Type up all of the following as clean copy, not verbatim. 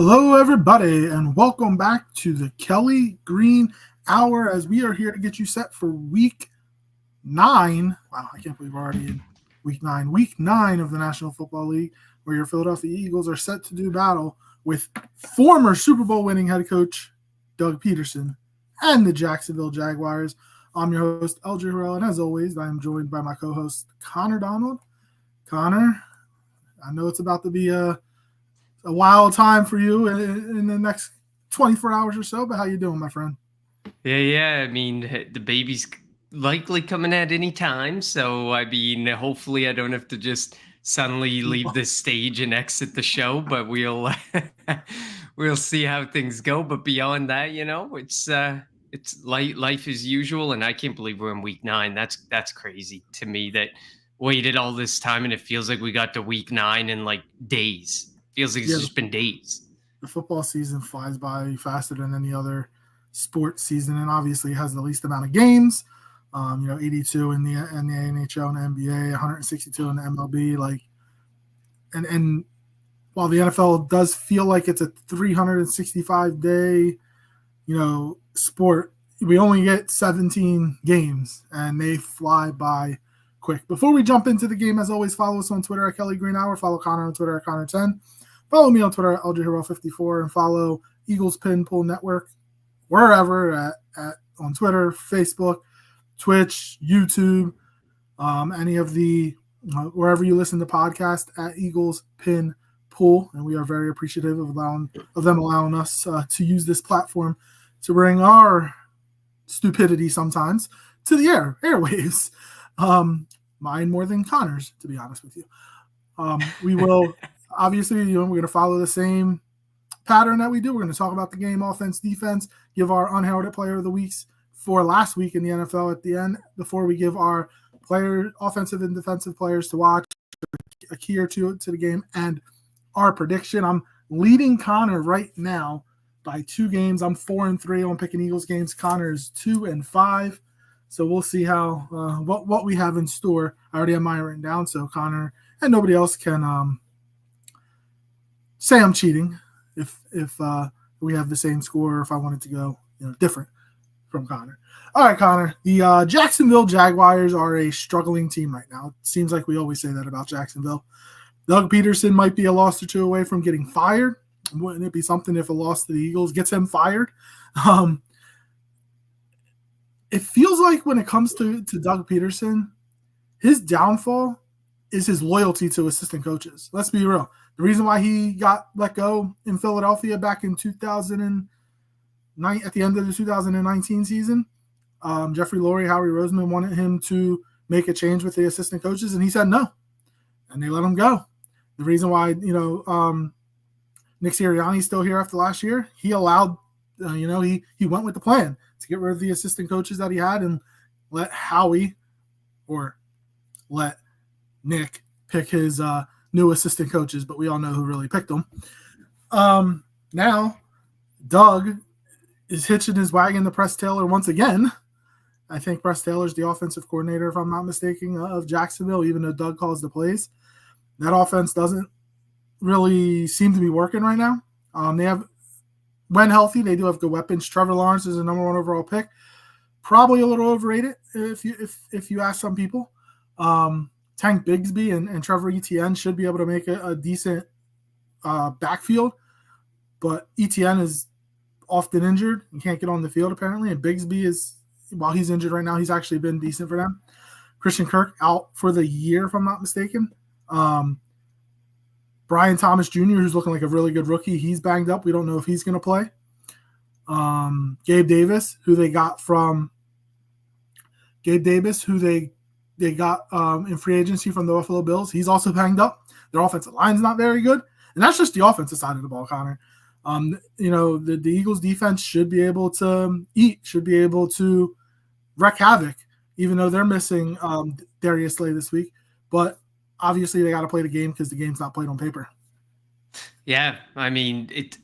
Hello, everybody, and welcome back to the Kelly Green Hour as we are here to get you set for week 9. Wow, I can't believe we're already in week 9. Week 9 of the National Football League, where your Philadelphia Eagles are set to do battle with former Super Bowl winning head coach Doug Pederson and the Jacksonville Jaguars. I'm your host, LJ Harrell, and as always, I am joined by my co-host, Connor Donald. Connor, I know it's about to be a wild time for you in the next 24 hours or so, but how you doing, my friend? Yeah. I mean, the baby's likely coming at any time. So, I mean, hopefully I don't have to just suddenly leave this stage and exit the show, but we'll see how things go. But beyond that, it's life as usual. And I can't believe we're in week 9. That's crazy to me that waited all this time and it feels like we got to week 9 in like days. Feels like it's just been days. The football season flies by faster than any other sports season, and obviously has the least amount of games. 82 in the NHL and the NBA, 162 in the MLB. And while the NFL does feel like it's a 365-day, sport, we only get 17 games, and they fly by quick. Before we jump into the game, as always, follow us on Twitter at Kelly Green Hour. Follow Connor on Twitter at Connor10. Follow me on Twitter at LJHero54, and follow Eagles Pin Pull Network wherever on Twitter, Facebook, Twitch, YouTube, any of the wherever you listen to podcasts at Eagles Pin Pull, and we are very appreciative of them allowing us to use this platform to bring our stupidity sometimes to the airwaves. Mine more than Connor's, to be honest with you. We will. Obviously, we're going to follow the same pattern that we do. We're going to talk about the game, offense, defense, give our unheralded player of the weeks for last week in the NFL at the end before we give our offensive and defensive players to watch, a key or two to the game, and our prediction. I'm leading Connor right now by 2 games. I'm 4-3 on picking Eagles games. Connor's 2-5. So we'll see how what we have in store. I already have mine written down, so Connor and nobody else can say I'm cheating if we have the same score, or if I wanted to go different from Connor. All right, Connor. The Jacksonville Jaguars are a struggling team right now. It seems like we always say that about Jacksonville. Doug Pederson might be a loss or two away from getting fired. Wouldn't it be something if a loss to the Eagles gets him fired? It feels like when it comes to Doug Pederson, his downfall is his loyalty to assistant coaches. Let's be real. The reason why he got let go in Philadelphia back in 2009, at the end of the 2019 season, Jeffrey Lurie, Howie Roseman wanted him to make a change with the assistant coaches, and he said no, and they let him go. The reason why Nick Sirianni's still here after last year, he allowed, he went with the plan to get rid of the assistant coaches that he had and let Howie or let Nick pick his new assistant coaches, but we all know who really picked them. Now, Doug is hitching his wagon to Press Taylor once again. I think Press Taylor's the offensive coordinator, if I'm not mistaken, of Jacksonville, even though Doug calls the plays. That offense doesn't really seem to be working right now. They have, when healthy, they do have good weapons. Trevor Lawrence is a number 1 overall pick. Probably a little overrated if you ask some people. Tank Bigsby and Trevor Etienne should be able to make a decent backfield, but Etienne is often injured and can't get on the field apparently, and Bigsby is, while he's injured right now, he's actually been decent for them. Christian Kirk out for the year, if I'm not mistaken. Brian Thomas Jr., who's looking like a really good rookie, he's banged up. We don't know if he's going to play. Gabe Davis, who they got in free agency from the Buffalo Bills. He's also banged up. Their offensive line's not very good. And that's just the offensive side of the ball, Connor. The Eagles defense should be able to should be able to wreak havoc, even though they're missing Darius Slay this week. But obviously they got to play the game because the game's not played on paper. Yeah, I mean, it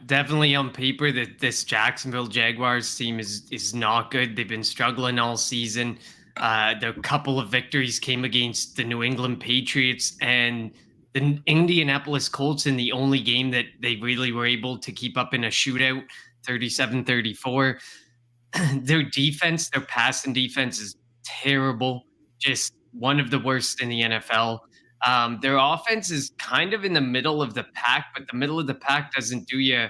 definitely on paper that this Jacksonville Jaguars team is not good. They've been struggling all season. The couple of victories came against the New England Patriots and the Indianapolis Colts in the only game that they really were able to keep up in a shootout, 37-34. Their defense, their passing defense is terrible, just one of the worst in the NFL. Their offense is kind of in the middle of the pack, but the middle of the pack doesn't do you,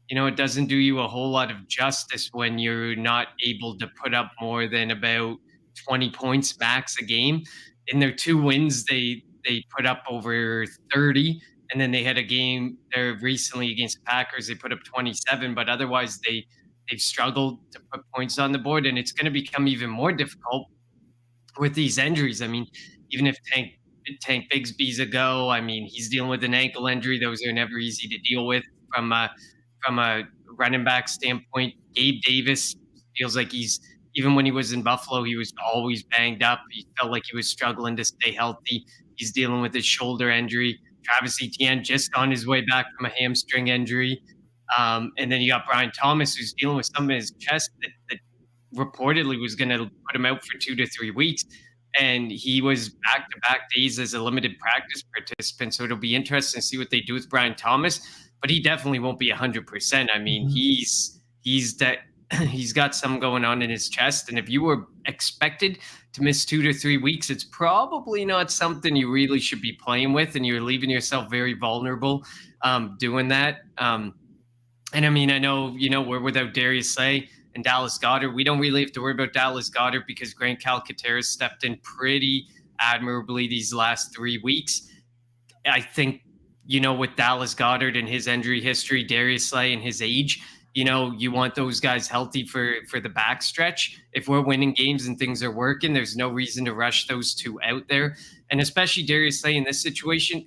it doesn't do you a whole lot of justice when you're not able to put up more than about 20 points max a game. In their two wins, they put up over 30, and then they had a game there recently against the Packers. They put up 27, but otherwise they've struggled to put points on the board, and it's going to become even more difficult with these injuries. I mean, even if Tank Bigsby's a go, I mean, he's dealing with an ankle injury. Those are never easy to deal with from a running back standpoint. Gabe Davis feels like he's, even when he was in Buffalo, he was always banged up. He felt like he was struggling to stay healthy. He's dealing with his shoulder injury. Travis Etienne just on his way back from a hamstring injury. And then you got Brian Thomas, who's dealing with something in his chest that reportedly was going to put him out for 2 to 3 weeks. And he was back-to-back days as a limited practice participant. So it'll be interesting to see what they do with Brian Thomas. But he definitely won't be 100%. I mean, he's got some going on in his chest. And if you were expected to miss 2 to 3 weeks, it's probably not something you really should be playing with. And you're leaving yourself very vulnerable doing that. And I mean, I know, we're without Darius Slay and Dallas Goedert. We don't really have to worry about Dallas Goedert because Grant Calcaterra stepped in pretty admirably these last 3 weeks. I think, with Dallas Goedert and his injury history, Darius Slay and his age, you want those guys healthy for the backstretch. If we're winning games and things are working, there's no reason to rush those two out there. And especially Darius Slay in this situation,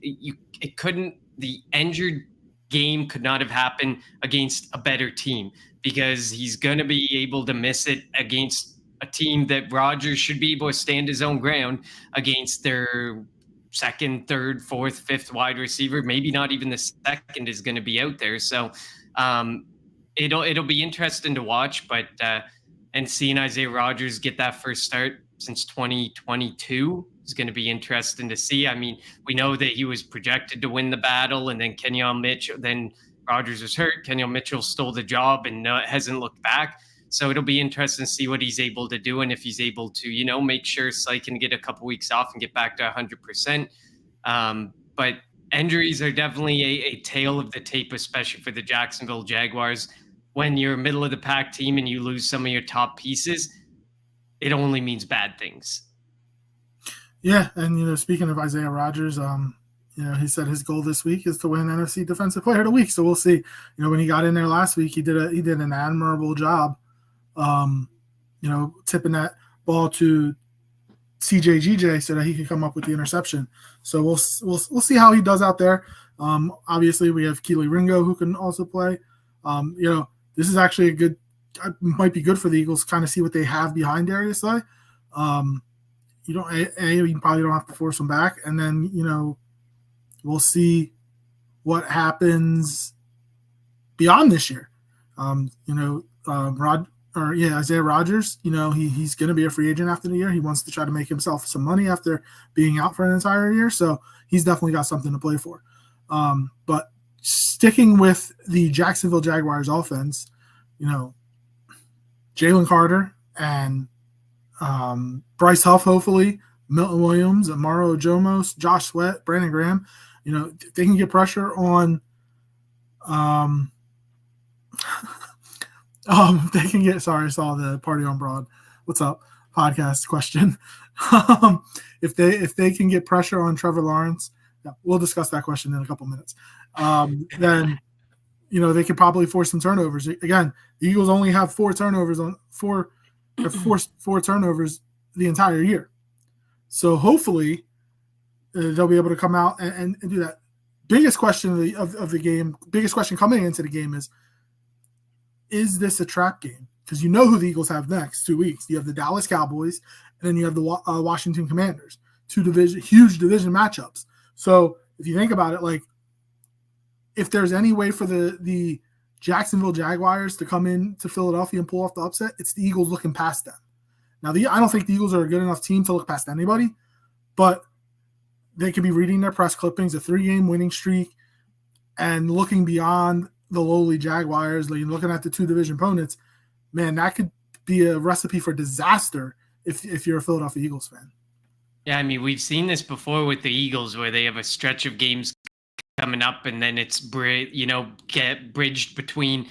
the injured game could not have happened against a better team because he's going to be able to miss it against a team that Rodgers should be able to stand his own ground against their second, third, fourth, fifth wide receiver. Maybe not even the second is going to be out there. So it'll be interesting to watch, but and seeing Isaiah Rodgers get that first start since 2022 is going to be interesting to see. I mean, we know that he was projected to win the battle, and then Rodgers was hurt. Kenyon Mitchell stole the job and hasn't looked back. So it'll be interesting to see what he's able to do and if he's able to, make sure Slay can get a couple weeks off and get back to 100%. But injuries are definitely a tale of the tape, especially for the Jacksonville Jaguars. When you're a middle of the pack team and you lose some of your top pieces, it only means bad things. Yeah, and speaking of Isaiah Rodgers, he said his goal this week is to win NFC Defensive Player of the Week. So we'll see. When he got in there last week, he did an admirable job, tipping that ball to CJGJ so that he could come up with the interception. So we'll see how he does out there. Obviously, we have Keely Ringo who can also play. This is actually might be good for the Eagles, kind of see what they have behind Darius Slay. You probably don't have to force him back. And then, we'll see what happens beyond this year. Isaiah Rodgers, he's going to be a free agent after the year. He wants to try to make himself some money after being out for an entire year. So he's definitely got something to play for. But sticking with the Jacksonville Jaguars offense, Jalen Carter and Bryce Huff, hopefully, Milton Williams, Amaro Jomos, Josh Sweat, Brandon Graham, they can get pressure on they can get, sorry, I saw the Party on Broad. What's up? Podcast question. If they can get pressure on Trevor Lawrence, we'll discuss that question in a couple minutes. Then, they could probably force some turnovers. Again, the Eagles only have four turnovers the entire year. So hopefully they'll be able to come out and do that. Biggest question of the game, biggest question coming into the game is this a trap game? Because who the Eagles have next 2 weeks. You have the Dallas Cowboys, and then you have the Washington Commanders. Huge division matchups. So if you think about it, if there's any way for the Jacksonville Jaguars to come in to Philadelphia and pull off the upset, it's the Eagles looking past them. Now, I don't think the Eagles are a good enough team to look past anybody, but they could be reading their press clippings, a 3-game winning streak, and looking beyond the lowly Jaguars, looking at the 2 division opponents. Man, that could be a recipe for disaster if you're a Philadelphia Eagles fan. Yeah, I mean, we've seen this before with the Eagles where they have a stretch of games coming up and then it's get bridged between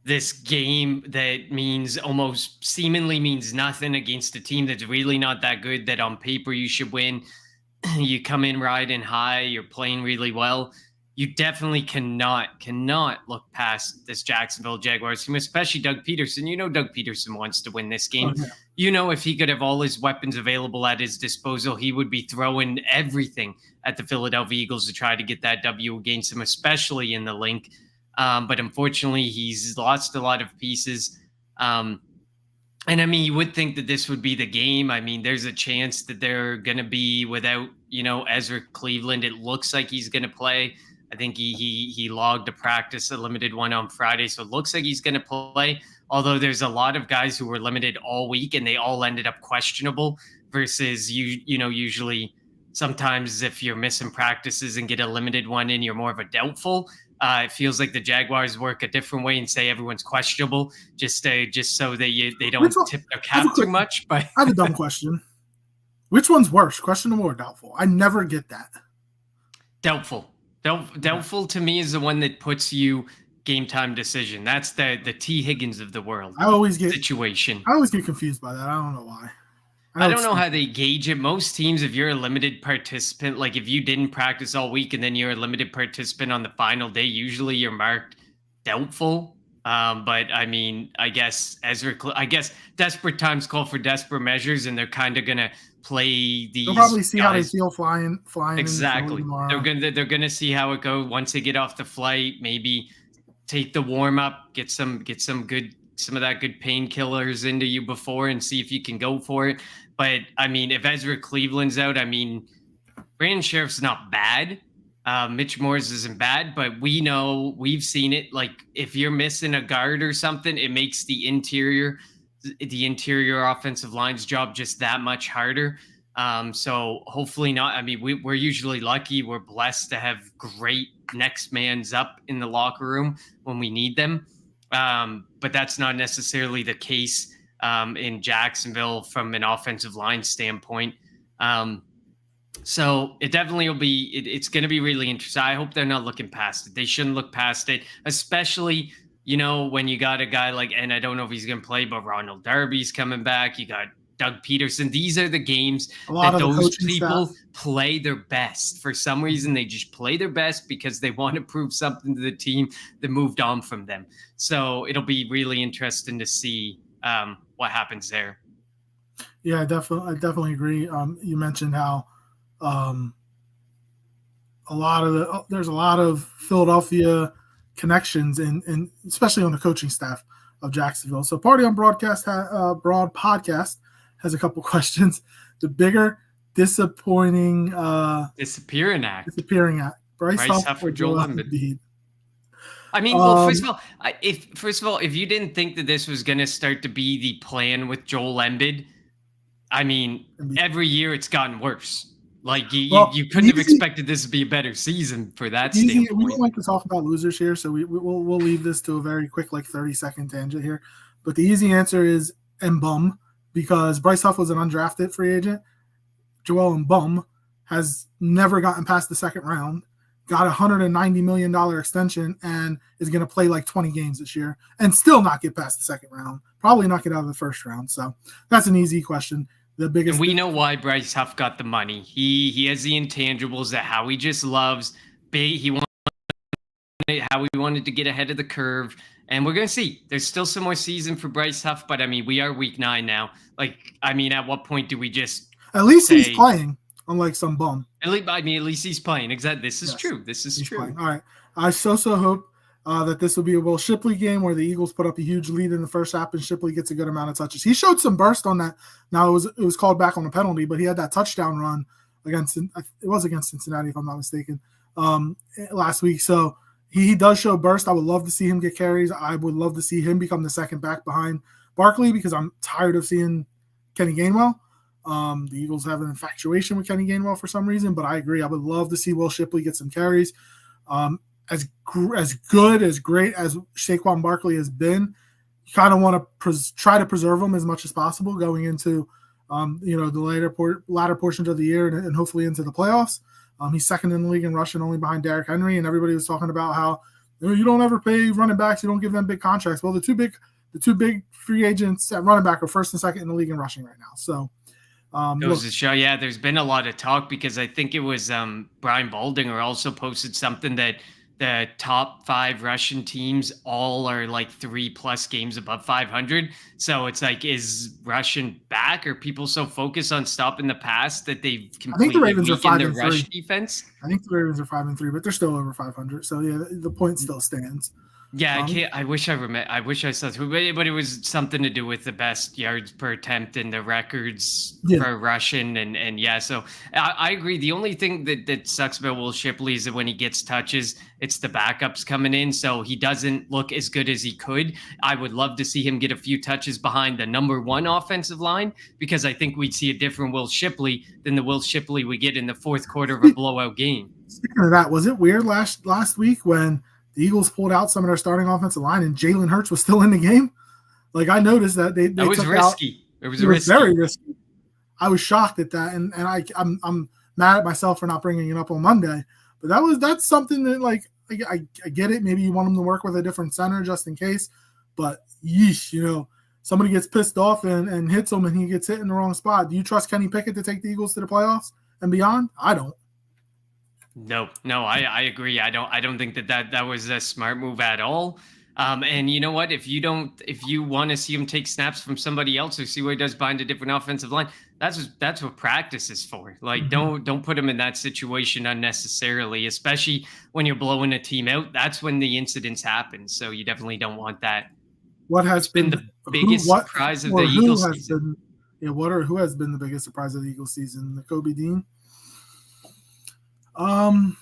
this game that means almost seemingly means nothing against a team that's really not that good, that on paper you should win. You come in riding high, you're playing really well. You definitely cannot look past this Jacksonville Jaguars team, especially Doug Pederson. You know Doug Pederson wants to win this game. Oh, yeah. You know, if he could have all his weapons available at his disposal, he would be throwing everything at the Philadelphia Eagles to try to get that W against them, especially in the Linc. But unfortunately, he's lost a lot of pieces. And I mean, you would think that this would be the game. I mean, there's a chance that they're going to be without, Ezra Cleveland. It looks like he's going to play. I think he logged a practice, a limited one on Friday. So it looks like he's going to play. Although there's a lot of guys who were limited all week and they all ended up questionable versus usually sometimes if you're missing practices and get a limited one in, you're more of a doubtful. It feels like the Jaguars work a different way and say everyone's questionable just so they don't tip their cap too much. But I have a dumb question. Which one's worse, questionable or doubtful? I never get that. Doubtful. Doubtful to me is the one that puts you game time decision. That's the T. Higgins of the world. I always get confused by that. I don't know why. I don't know how they gauge it. Most teams, if you're a limited participant, like if you didn't practice all week and then you're a limited participant on the final day, usually you're marked doubtful. But I mean, I guess desperate times call for desperate measures, and they're kind of gonna play these. They'll probably see guys. How they feel flying. Exactly. They're gonna see how it goes once they get off the flight. Maybe take the warm up, get some of that good painkillers into you before, and see if you can go for it. But I mean, if Ezra Cleveland's out, I mean, Brandon Sheriff's not bad. Mitch Morris isn't bad, but we've seen it. Like if you're missing a guard or something, it makes the interior offensive line's job just that much harder. So hopefully not. I mean, we're usually lucky. We're blessed to have great next man's up in the locker room when we need them. But that's not necessarily the case in Jacksonville from an offensive line standpoint. So it definitely will be, it's going to be really interesting. I hope they're not looking past it. They shouldn't look past it, especially, when you got a guy like, and I don't know if he's going to play, but Ronald Darby's coming back. You got Doug Pederson. These are the games that those people play their best. For some reason, they just play their best because they want to prove something to the team that moved on from them. So it'll be really interesting to see what happens there. Yeah, I definitely agree. You mentioned how there's a lot of Philadelphia connections and especially on the coaching staff of Jacksonville. So Party on Broad podcast has a couple questions. The bigger disappearing act. Bryce Huff or Joel Embiid. I mean, well, first of all, if you didn't think that this was going to start to be the plan with Joel Embiid, I mean, every year it's gotten worse. Like you couldn't have expected this to be a better season for that standpoint. We don't like to talk about losers here, so we'll leave this to a very quick, 30-second tangent here. But the easy answer is Mbum, because Bryce Huff was an undrafted free agent. Joel Mbum has never gotten past the second round, got a $190 million extension, and is going to play 20 games this year and still not get past the second round. Probably not get out of the first round. So that's an easy question. And we know why Bryce Huff got the money. He has the intangibles that Howie just loves. He wanted to get ahead of the curve, and we're gonna see. There's still some more season for Bryce Huff, but I mean, we are week 9 now. At what point do we just? At least he's playing, unlike some bum. At least he's playing. Exactly. This is true. This is true. Playing. All right. I so hope that this will be a Will Shipley game where the Eagles put up a huge lead in the first half and Shipley gets a good amount of touches. He showed some burst on that. Now it was called back on a penalty, but he had that touchdown run against Cincinnati, if I'm not mistaken, last week. So he does show burst. I would love to see him get carries. I would love to see him become the second back behind Barkley because I'm tired of seeing Kenny Gainwell. The Eagles have an infatuation with Kenny Gainwell for some reason, but I agree. I would love to see Will Shipley get some carries. As good, as great as Saquon Barkley has been, you kind of want to try to preserve him as much as possible going into the latter portions of the year and hopefully into the playoffs. He's second in the league in rushing, only behind Derrick Henry, and everybody was talking about how you don't ever pay running backs, you don't give them big contracts. Well, the two big free agents at running back are first and second in the league in rushing right now. So goes to show, yeah, there's been a lot of talk because I think it was Brian Baldinger also posted something that the top 5 Russian teams all are like 3+ games above 500. So it's like, is Russian back? Are people so focused on stopping the pass that they've completely weakened their rush defense? I think the Ravens are 5-3, but they're still over 500. So yeah, the point still stands. Yeah, I wish I saw through, but it was something to do with the best yards per attempt and the records for Russian, and yeah. So I agree. The only thing that sucks about Will Shipley is that when he gets touches, it's the backups coming in, so he doesn't look as good as he could. I would love to see him get a few touches behind the number 1 offensive line, because I think we'd see a different Will Shipley than the Will Shipley we get in the fourth quarter of a blowout game. Speaking of that, was it weird last week when the Eagles pulled out some of their starting offensive line and Jalen Hurts was still in the game? Like, I noticed that they was took risky. It was very risky. I was shocked at that, and I'm mad at myself for not bringing it up on Monday. But that's something that, like, I get it. Maybe you want them to work with a different center just in case. But yeesh, somebody gets pissed off and hits him and he gets hit in the wrong spot. Do you trust Kenny Pickett to take the Eagles to the playoffs and beyond? I don't. No, I agree. I don't think that was a smart move at all. And you know what? If you want to see him take snaps from somebody else or see what he does behind a different offensive line, that's what practice is for. Like, don't put him in that situation unnecessarily, especially when you're blowing a team out. That's when the incidents happen. So you definitely don't want that. What has been the biggest surprise of the Eagles season? Who has been the biggest surprise of the Eagles season? The Kobe Dean. I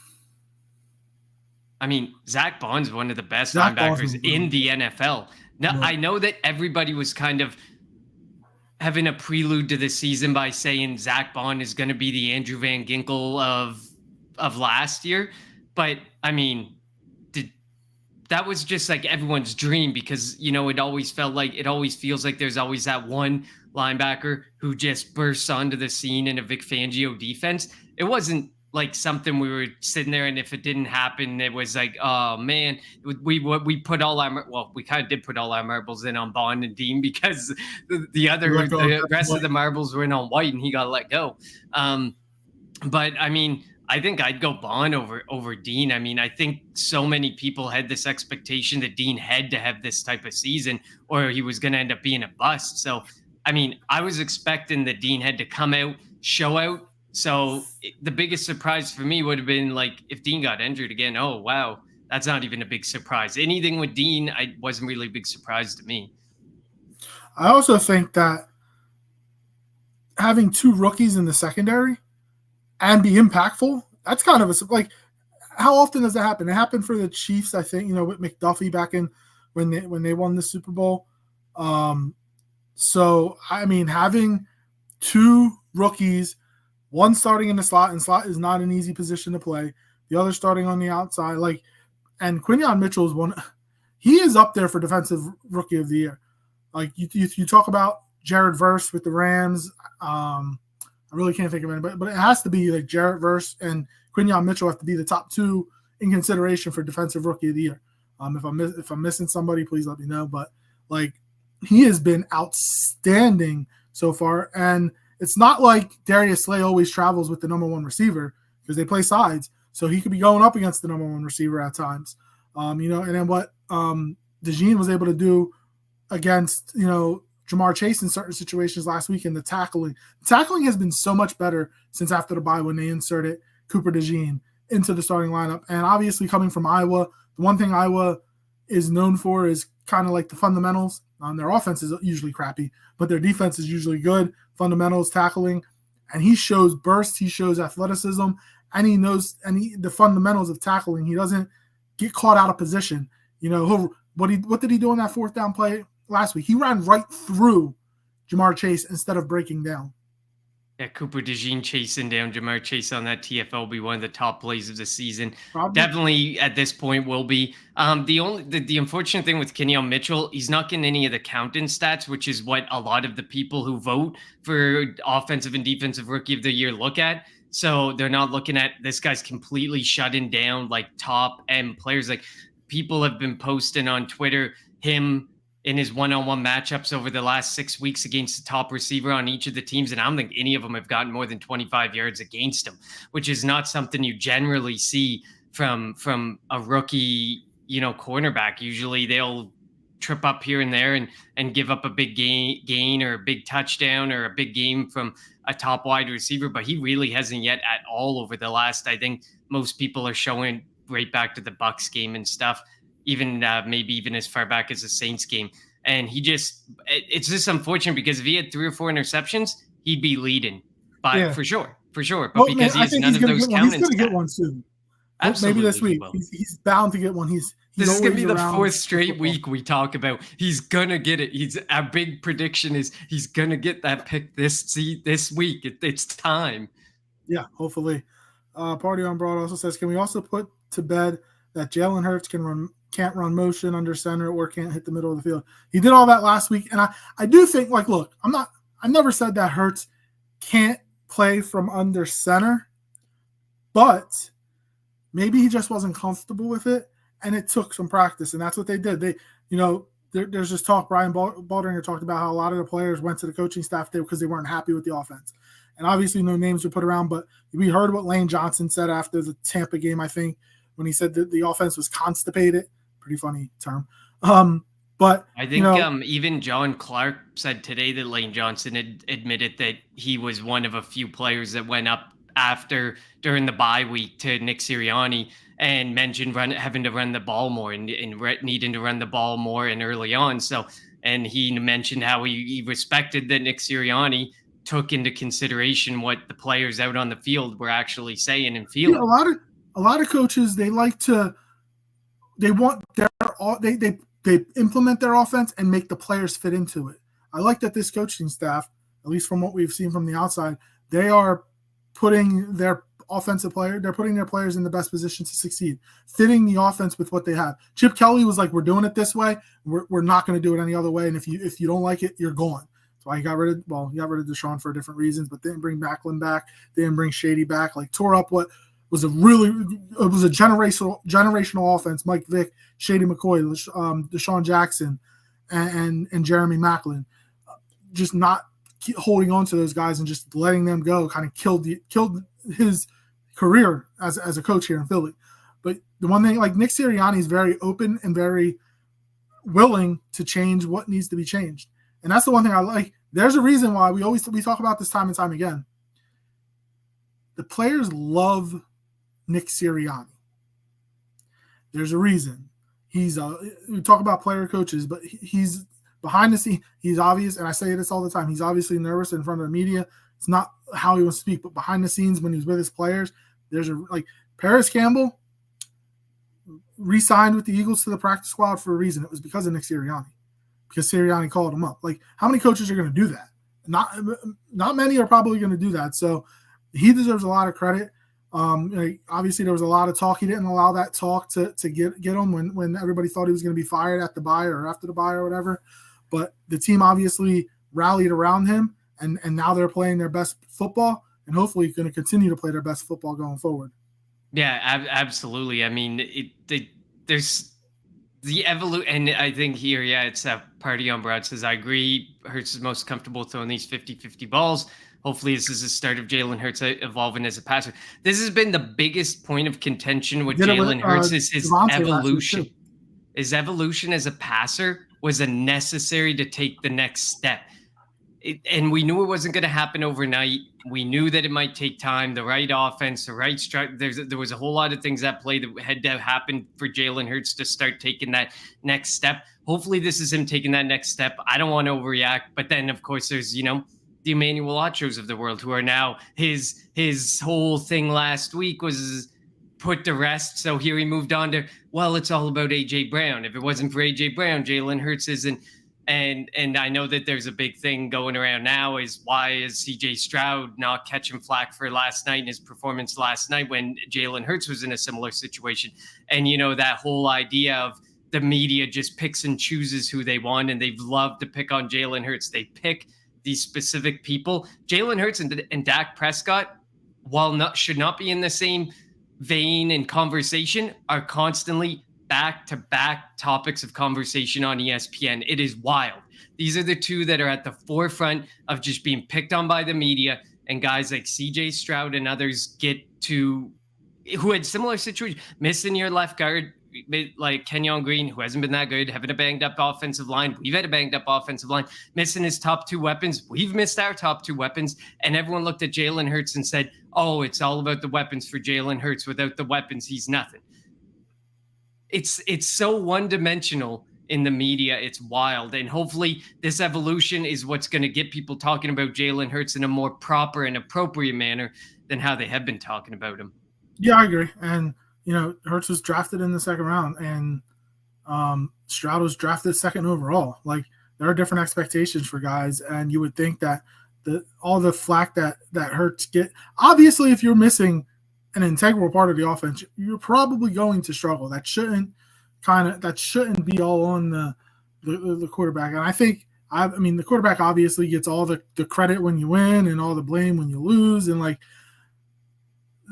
mean, Zach Bond's one of the best linebackers in the NFL. Now, I know that everybody was kind of having a prelude to the season by saying Zach Bond is going to be the Andrew Van Ginkel of last year. But, I mean, that was just like everyone's dream because, it always feels like there's always that one linebacker who just bursts onto the scene in a Vic Fangio defense. It wasn't like something we were sitting there, and if it didn't happen, it was like, oh man, we put all we kind of did put all our marbles in on Bond and Dean because the rest of the marbles were in on White and he got let go. But I mean, I think I'd go Bond over Dean. I mean, I think so many people had this expectation that Dean had to have this type of season or he was going to end up being a bust. So, I mean, I was expecting that Dean had to come out, show out. So the biggest surprise for me would have been like if Dean got injured again. Oh, wow. That's not even a big surprise. Anything with Dean, I wasn't really a big surprise to me. I also think that having 2 rookies in the secondary and be impactful, that's kind of how often does that happen? It happened for the Chiefs, I think, with McDuffie back in when they won the Super Bowl. So, I mean, having 2 rookies, one starting in the slot, and slot is not an easy position to play. The other starting on the outside, and Quinyon Mitchell is one. He is up there for defensive rookie of the year. Like you talk about Jared Verse with the Rams. I really can't think of anybody, but it has to be like Jared Verse and Quinyon Mitchell have to be the top 2 in consideration for defensive rookie of the year. If I'm missing somebody, please let me know. But he has been outstanding so far, and it's not like Darius Slay always travels with the number 1 receiver because they play sides. So he could be going up against the number 1 receiver at times. And then what DeJean was able to do against, Jamar Chase in certain situations last week in the tackling. The tackling has been so much better since after the bye when they inserted Cooper DeJean into the starting lineup. And obviously coming from Iowa, the one thing Iowa is known for is kind of like the fundamentals. Their offense is usually crappy, but their defense is usually good. Fundamentals, tackling, and he shows burst, he shows athleticism, and he knows the fundamentals of tackling. He doesn't get caught out of position. What did he do on that 4th down play last week? He ran right through Jamar Chase instead of breaking down. Yeah, Cooper DeJean chasing down Jamar Chase on that TFL will be one of the top plays of the season. Probably. Definitely at this point will be. The unfortunate thing with Kenyon Mitchell, he's not getting any of the count-in stats, which is what a lot of the people who vote for offensive and defensive rookie of the year look at. So they're not looking at this guy's completely shutting down like top end players. Like people have been posting on Twitter him in his one-on-one matchups over the last 6 weeks against the top receiver on each of the teams, and I don't think any of them have gotten more than 25 yards against him, which is not something you generally see from a rookie, cornerback. Usually they'll trip up here and there and give up a big gain or a big touchdown or a big game from a top wide receiver, but he really hasn't yet at all over the last. I think most people are showing right back to the Bucs game and stuff, even maybe even as far back as the Saints game. And it's just unfortunate because if he had 3 or 4 interceptions, he'd be leading for sure. But well, because man, he's none of those counting, he's going to get one soon. Absolutely, maybe this week. He's bound to get one. He's this is going to be the 4th straight week we talk about. He's going to get it. Our big prediction is he's going to get that pick this week. It's time. Yeah, hopefully. Party on Broad also says, can we also put to bed that Jalen Hurts can't run motion under center or can't hit the middle of the field? He did all that last week. And I do think, look, I never said that Hurts can't play from under center, but maybe he just wasn't comfortable with it, and it took some practice, and that's what they did. There's this talk, Brian Baldringer talked about how a lot of the players went to the coaching staff there because they weren't happy with the offense. And obviously no names were put around, but we heard what Lane Johnson said after the Tampa game, I think, when he said that the offense was constipated. Pretty funny term. But I think even John Clark said today that Lane Johnson had admitted that he was one of a few players that went up during the bye week to Nick Sirianni and mentioned having to run the ball more and needing to run the ball more and early on. So, and he mentioned how he respected that Nick Sirianni took into consideration what the players out on the field were actually saying and feeling. Yeah, a lot of coaches, they implement their offense and make the players fit into it. I like that this coaching staff, at least from what we've seen from the outside, they are putting their players in the best position to succeed, fitting the offense with what they have. Chip Kelly was like, we're doing it this way. We're not going to do it any other way. And if you don't like it, you're gone. So he got rid of Deshaun for different reasons, but they didn't bring Macklin back. They didn't bring Shady back. Tore up what was a generational offense. Mike Vick, Shady McCoy, Deshaun Jackson, and Jeremy Macklin. Just not holding on to those guys and just letting them go kind of killed his career as a coach here in Philly. But the one thing, Nick Sirianni is very open and very willing to change what needs to be changed. And that's the one thing I like. There's a reason why we talk about this time and time again. The players love Nick Sirianni. There's a reason. We talk about player coaches, but he's behind the scene. He's obvious, and I say this all the time, he's obviously nervous in front of the media. It's not how he wants to speak, but behind the scenes when he's with his players, there's Paris Campbell re-signed with the Eagles to the practice squad for a reason. It was because of Nick Sirianni, because Sirianni called him up. How many coaches are going to do that? Not many are probably going to do that. So he deserves a lot of credit. Obviously there was a lot of talk. He didn't allow that talk to get him when everybody thought he was going to be fired at the bye or after the bye or whatever. But the team obviously rallied around him, and now they're playing their best football, and hopefully going to continue to play their best football going forward. Yeah, absolutely. I mean, there's the evolution, and I think here, it's a Party on Broad says, I agree, Hurts is most comfortable throwing these 50-50 balls. Hopefully this is the start of Jalen Hurts evolving as a passer. This has been the biggest point of contention with Jalen Hurts is his evolution. His evolution as a passer was necessary to take the next step. And we knew it wasn't going to happen overnight. We knew that it might take time, the right offense, the right structure. There was a whole lot of things at play that had to happen for Jalen Hurts to start taking that next step. Hopefully this is him taking that next step. I don't want to overreact, but then of course there's, the Emmanuel Ochos of the world who are now his whole thing last week was put to rest. So here he moved on to, it's all about AJ Brown. If it wasn't for AJ Brown, Jalen Hurts isn't. And I know that there's a big thing going around now is why is CJ Stroud not catching flack for last night and his performance last night when Jalen Hurts was in a similar situation? And, that whole idea of the media just picks and chooses who they want, and they've loved to pick on Jalen Hurts. They pick these specific people. Jalen Hurts and Dak Prescott, while should not be in the same vein and conversation, are constantly back-to-back topics of conversation on ESPN. It is wild. These are the two that are at the forefront of just being picked on by the media, and guys like CJ Stroud and others who had similar situations, missing your left guard, like Kenyon Green, who hasn't been that good, having a banged-up offensive line. We've had a banged-up offensive line, missing his top two weapons. We've missed our top two weapons, and everyone looked at Jalen Hurts and said, oh, it's all about the weapons for Jalen Hurts. Without the weapons, he's nothing. It's so one-dimensional in the media. It's wild. And hopefully this evolution is what's going to get people talking about Jalen Hurts in a more proper and appropriate manner than how they have been talking about him. Yeah, I agree. And, Hurts was drafted in the second round, and Stroud was drafted second overall. Like, there are different expectations for guys, and you would think that all the flack that Hurts get, obviously if you're missing an integral part of the offense, you're probably going to struggle. That shouldn't be all on the quarterback. And I think, the quarterback obviously gets all the credit when you win and all the blame when you lose. And like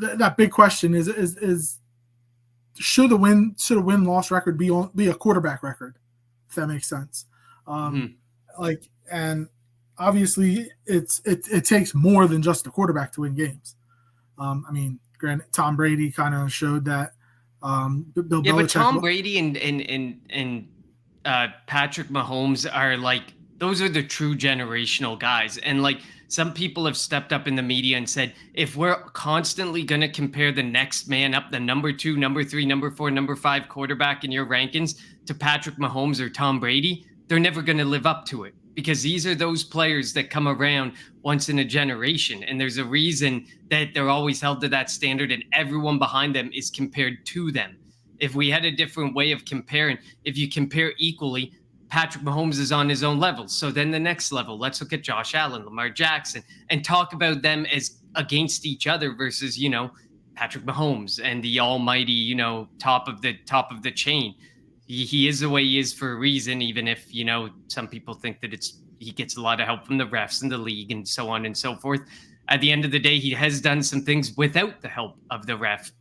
that big question is should a win-loss record be a quarterback record, if that makes sense. And obviously it takes more than just a quarterback to win games. Granted, Tom Brady kind of showed that. Bill Belichick, but Tom Brady and Patrick Mahomes are like, those are the true generational guys. And like, some people have stepped up in the media and said, if we're constantly going to compare the next man up, the number 2, number 3, number 4, number 5 quarterback in your rankings to Patrick Mahomes or Tom Brady, they're never going to live up to it. Because these are those players that come around once in a generation. And there's a reason that they're always held to that standard, and everyone behind them is compared to them. If we had a different way of comparing, if you compare equally, Patrick Mahomes is on his own level. So then the next level, let's look at Josh Allen, Lamar Jackson, and talk about them as against each other versus, Patrick Mahomes and the almighty, top of the chain. He is the way he is for a reason, even if, some people think that he gets a lot of help from the refs and the league and so on and so forth. At the end of the day, he has done some things without the help of the refs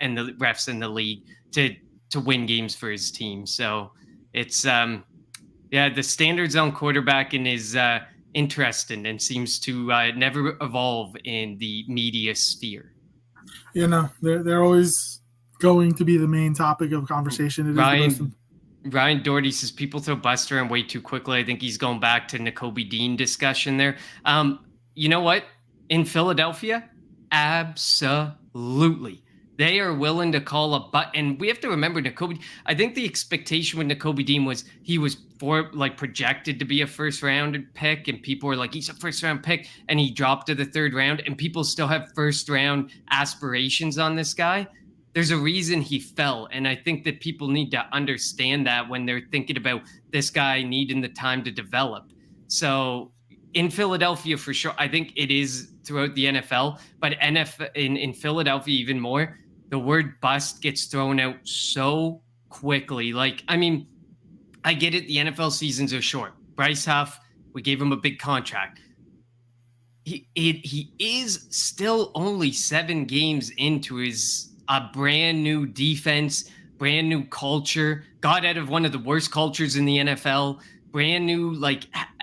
and the league to win games for his team. So it's, the standards on quarterbacking is interesting and seems to never evolve in the media sphere. They're always going to be the main topic of conversation. Ryan Doherty says people throw Buster around way too quickly. I think he's going back to Nakobe Dean discussion there. You know what? In Philadelphia, absolutely. They are willing to call and we have to remember Nakobe. I think the expectation with Nakobe Dean was he was projected to be a first round pick, and people were like, he's a first round pick, and he dropped to the third round, and people still have first round aspirations on this guy. There's a reason he fell, and I think that people need to understand that when they're thinking about this guy needing the time to develop. So in Philadelphia, for sure, I think it is throughout the NFL, but in Philadelphia even more, the word bust gets thrown out so quickly. I get it. The NFL seasons are short. Bryce Huff, we gave him a big contract. He is still only 7 games into a brand new defense, brand new culture, got out of one of the worst cultures in the NFL, brand new,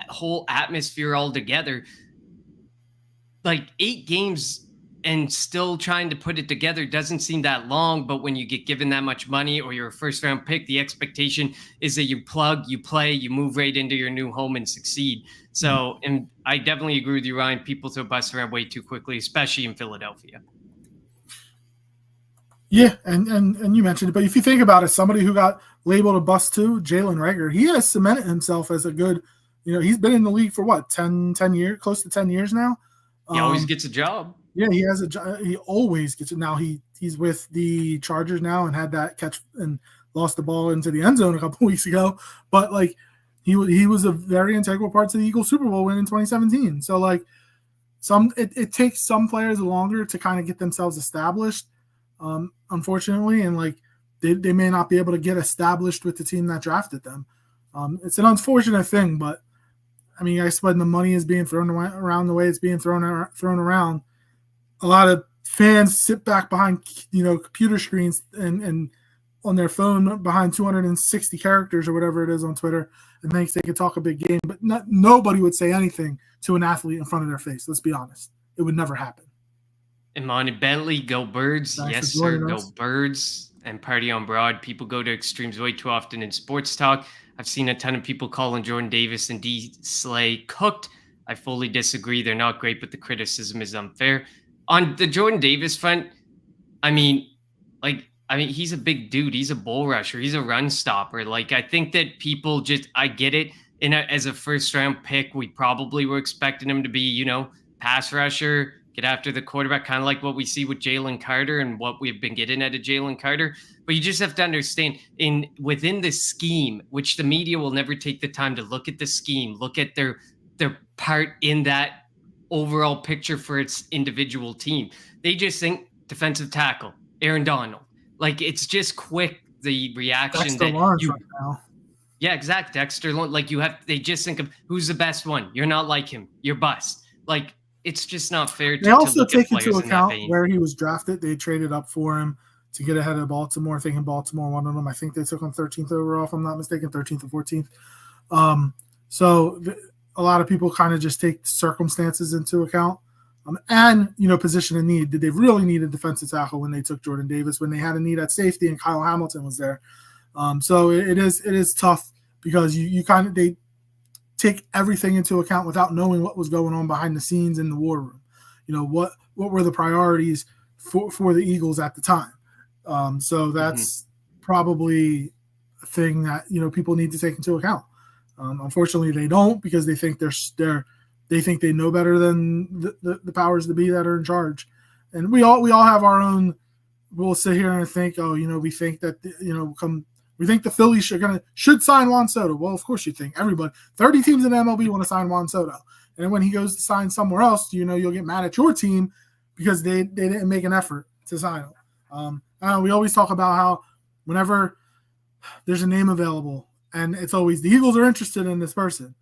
whole atmosphere altogether. 8 games and still trying to put it together doesn't seem that long, but when you get given that much money or you're a first round pick, the expectation is that you plug, you play, you move right into your new home and succeed. So, and I definitely agree with you, Ryan. People throw busts around way too quickly, especially in Philadelphia. Yeah, and you mentioned it, but if you think about it, somebody who got labeled a bust too, Jalen Reagor, he has cemented himself as a good, he's been in the league for what, 10 years, close to 10 years now. He always gets a job. Yeah, he has a job. He always gets it. Now he's with the Chargers now and had that catch and lost the ball into the end zone a couple weeks ago. But he was a very integral part to the Eagles Super Bowl win in 2017. So like it takes some players longer to kind of get themselves established, unfortunately, and like they may not be able to get established with the team that drafted them. It's an unfortunate thing, but I mean, I guess when the money is being thrown around the way it's being thrown around, a lot of fans sit back behind computer screens and on their phone behind 260 characters or whatever it is on Twitter and thinks they could talk a big game, but nobody would say anything to an athlete in front of their face. Let's be honest. It would never happen. Imani Bentley, go Birds. Thanks yes, for sir, joining go us. Birds. And party on broad. People go to extremes way too often in sports talk. I've seen a ton of people calling Jordan Davis and D. Slay cooked. I fully disagree. They're not great, but the criticism is unfair. On the Jordan Davis front, I mean, he's a big dude. He's a bull rusher. He's a run stopper. Like, I think that people just, I get it. As a first round pick, we probably were expecting him to be, pass rusher, get after the quarterback, kind of like what we see with Jalen Carter and what we've been getting out of Jalen Carter. But you just have to understand within the scheme, which the media will never take the time to look at the scheme, look at their part in that overall picture for its individual team. They just think defensive tackle, Aaron Donald. Like, it's just quick, the reaction Dexter that Lawrence you right now. Yeah, exact. Dexter, like they just think of who's the best one. You're not like him. You're bust. Like, it's just not fair to They also look take at players into in that account vein. where he was drafted. They traded up for him to get ahead of Baltimore, thinking Baltimore wanted him. I think they took him 13th overall, if I'm not mistaken, 13th or 14th. A lot of people kind of just take circumstances into account. And position of need. Did they really need a defensive tackle when they took Jordan Davis, when they had a need at safety and Kyle Hamilton was there? So it is tough because they take everything into account without knowing what was going on behind the scenes in the war room. What were the priorities for the Eagles at the time? So that's probably a thing that people need to take into account. Unfortunately, they don't, because they think they think they know better than the powers that be that are in charge. And we all have our own. We'll sit here and think, we think that we think the Phillies should sign Juan Soto. Well, of course you think. Everybody, 30 teams in the MLB want to sign Juan Soto. And when he goes to sign somewhere else, you'll get mad at your team because they didn't make an effort to sign him. We always talk about how whenever there's a name available, and it's always the Eagles are interested in this person.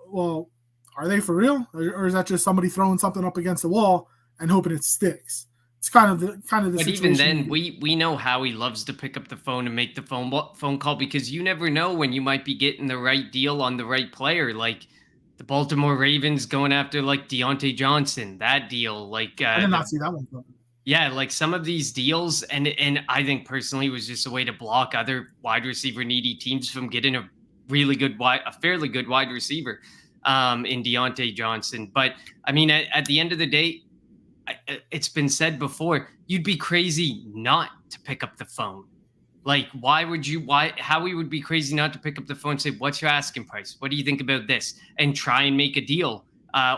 Well, are they for real, or is that just somebody throwing something up against the wall and hoping it sticks? It's kind of the But situation. even then, we know how he loves to pick up the phone and make the phone call, because you never know when you might be getting the right deal on the right player. Like the Baltimore Ravens going after like Deontay Johnson, that deal. Like I did not see that one coming. Yeah, like some of these deals, and I think personally it was just a way to block other wide receiver needy teams from getting a fairly good wide receiver in Deontay Johnson. But I mean, at the end of the day, it's been said before, you'd be crazy not to pick up the phone. Like, how we would be crazy not to pick up the phone and say, what's your asking price? What do you think about this? And try and make a deal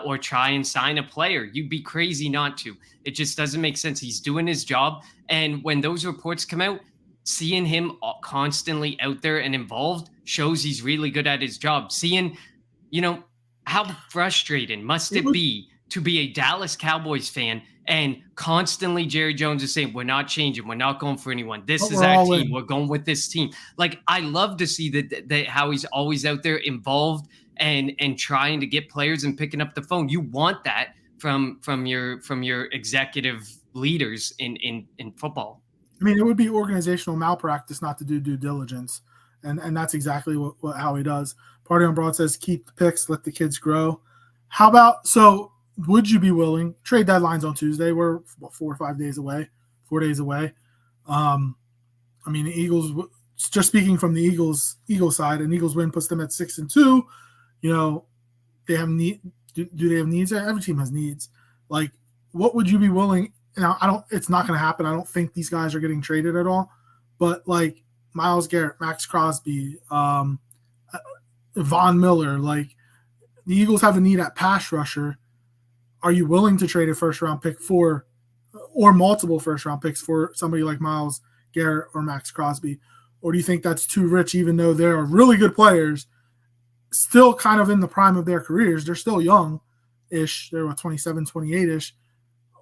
or try and sign a player. You'd be crazy not to. It just doesn't make sense. He's doing his job. And when those reports come out, seeing him constantly out there and involved shows he's really good at his job. Seeing, how frustrating must it be to be a Dallas Cowboys fan and constantly Jerry Jones is saying, we're not changing. We're not going for anyone. This is our team. We're going with this team. Like, I love to see that how he's always out there involved and trying to get players and picking up the phone. You want that from your executive leaders in football. I mean, it would be organizational malpractice not to do due diligence. And that's exactly how he does. Party on Broad says, keep the picks, let the kids grow. How about, would you be willing? Trade deadline's on Tuesday. We're 4 or 5 days away, 4 days away. I mean, the Eagles, just speaking from the Eagles side, an Eagles win puts them at 6-2. They have need. Do they have needs? Every team has needs. Like, what would you be willing? It's not going to happen. I don't think these guys are getting traded at all. But like Myles Garrett, Max Crosby, Von Miller, like the Eagles have a need at pass rusher. Are you willing to trade a first-round pick or multiple first-round picks for somebody like Myles Garrett or Max Crosby? Or do you think that's too rich, even though they are really good players still kind of in the prime of their careers. They're still young-ish. They're 27, 28-ish.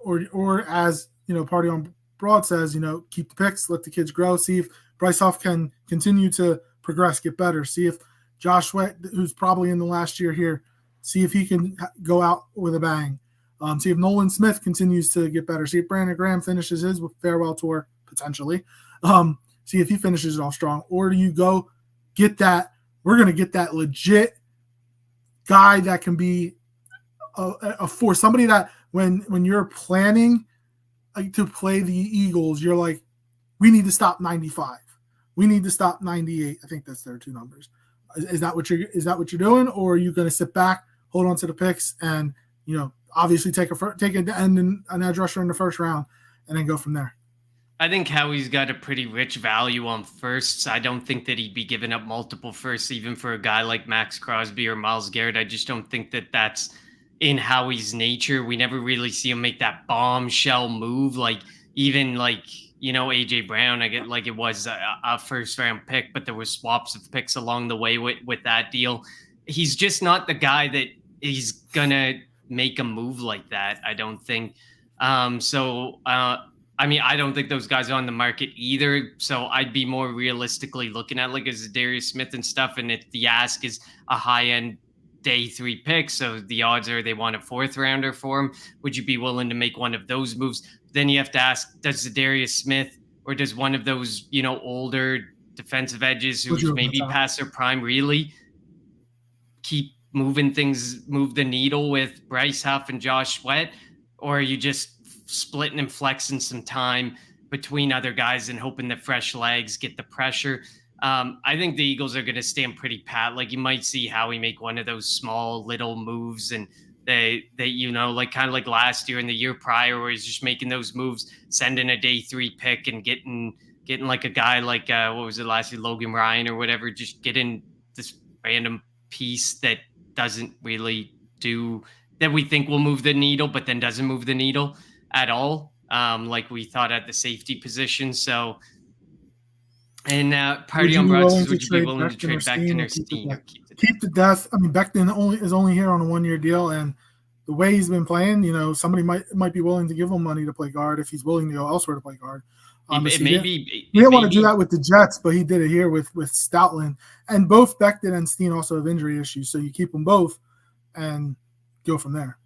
Or as, Party on Broad says, keep the picks, let the kids grow, see if Bryce Huff can continue to progress, get better, see if Josh Sweat, who's probably in the last year here, see if he can go out with a bang. See if Nolan Smith continues to get better. See if Brandon Graham finishes his farewell tour, potentially. See if he finishes it off strong. Or do you go get that, we're going to get that legit guy that can be a force, somebody that when you're planning to play the Eagles, you're like, we need to stop 95. We need to stop 98. I think that's their two numbers. Is that what you're doing, or are you going to sit back, hold on to the picks, and obviously take an edge rusher in the first round, and then go from there? I think Howie's got a pretty rich value on firsts. I don't think that he'd be giving up multiple firsts, even for a guy like Max Crosby or Myles Garrett. I just don't think that that's in Howie's nature. We never really see him make that bombshell move, even AJ Brown. I get like it was a first round pick, but there was swaps of picks along the way with that deal. He's just not the guy that he's gonna make a move like that, I don't think. I don't think those guys are on the market either. So I'd be more realistically looking at like a Zadarius Smith and stuff. And if the ask is a high end day 3 pick, so the odds are they want a 4th rounder for him, would you be willing to make one of those moves? Then you have to ask, does Zadarius Smith or does one of those, older defensive edges who's maybe past their prime really keep move the needle with Bryce Huff and Josh Sweat? Or are you just splitting and flexing some time between other guys and hoping that fresh legs get the pressure? I think the Eagles are going to stand pretty pat. Like, you might see Howie make one of those small little moves, and they kind of like last year and the year prior, where he's just making those moves, sending a day 3 pick and getting like a guy like what was it last year, Logan Ryan or whatever, just getting this random piece that doesn't really do that we think will move the needle, but then doesn't move the needle at all, like we thought at the safety position. So, and Party on Broad says, would you be willing to trade Becton or Steen? Keep the death. I mean, Becton is only here on a 1-year deal, and the way he's been playing, somebody might be willing to give him money to play guard if he's willing to go elsewhere to play guard. He didn't want to do that with the Jets, but he did it here with Stoutland. And both Becton and Steen also have injury issues, so you keep them both and go from there.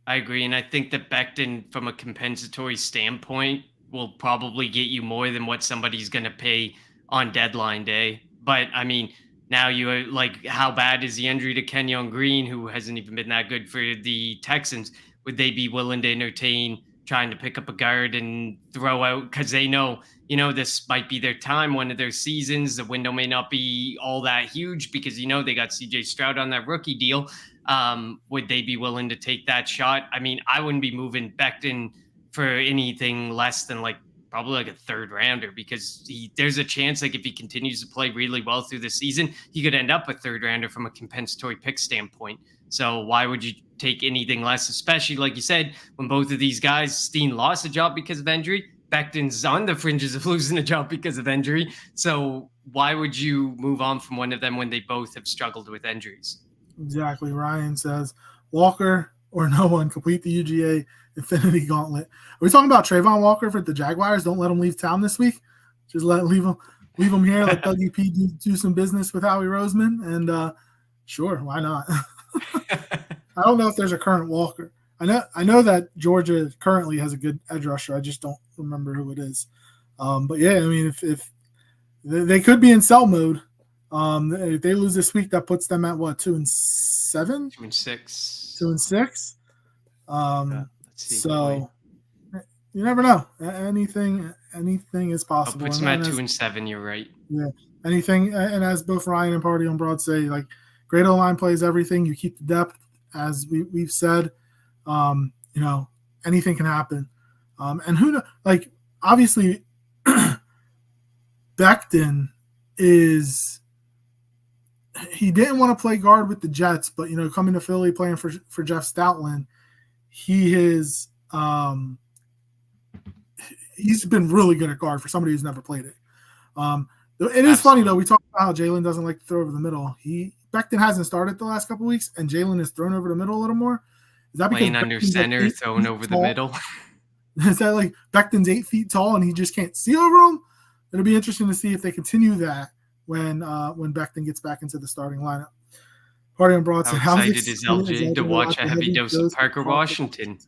I agree, and I think that Becton, from a compensatory standpoint, will probably get you more than what somebody's going to pay on deadline day. But, I mean, now you like, how bad is the injury to Kenyon Green, who hasn't even been that good for the Texans? Would they be willing to entertain trying to pick up a guard and throw out, because they know, this might be their time, one of their seasons. The window may not be all that huge because, they got CJ Stroud on that rookie deal. Would they be willing to take that shot? I mean, I wouldn't be moving Becton for anything less than probably like a 3rd rounder, because there's a chance, like, if he continues to play really well through the season, he could end up a 3rd rounder from a compensatory pick standpoint. So why would you take anything less, especially like you said, when both of these guys, Steen lost a job because of injury, Becton's on the fringes of losing a job because of injury. So why would you move on from one of them when they both have struggled with injuries? Exactly. Ryan says, Walker or no one, complete the UGA Infinity Gauntlet. Are we talking about Trayvon Walker for the Jaguars? Don't let him leave town this week. Just leave him here. Let Dougie do some business with Howie Roseman. And sure, why not? I don't know if there's a current Walker. I know that Georgia currently has a good edge rusher. I just don't remember who it is. But yeah, I mean, if they could be in sell mode. If they lose this week, that puts them at what, 2-7? 2-6. 2-6. Let's see. So you never know. Anything is possible. Puts them at 2-7. You're right. Yeah. Anything, and as both Ryan and Party on Broad say, like, great O-line plays everything. You keep the depth, as we've said. Anything can happen. And who knows? Like, obviously, Becton he didn't want to play guard with the Jets, but coming to Philly, playing for Jeff Stoutland, he's been really good at guard for somebody who's never played it. It is funny though. We talk about how Jalen doesn't like to throw over the middle. He Becton hasn't started the last couple of weeks and Jalen is thrown over the middle a little more? Is that because playing under Becton's like center, 8 thrown feet over the tall? middle? Is that like Becton's 8 feet tall and he just can't see over him? It'll be interesting to see if they continue that when Becton gets back into the starting lineup. Party on Broad said, How "How's excited is LJ to watch a heavy dose of Parker Washington?"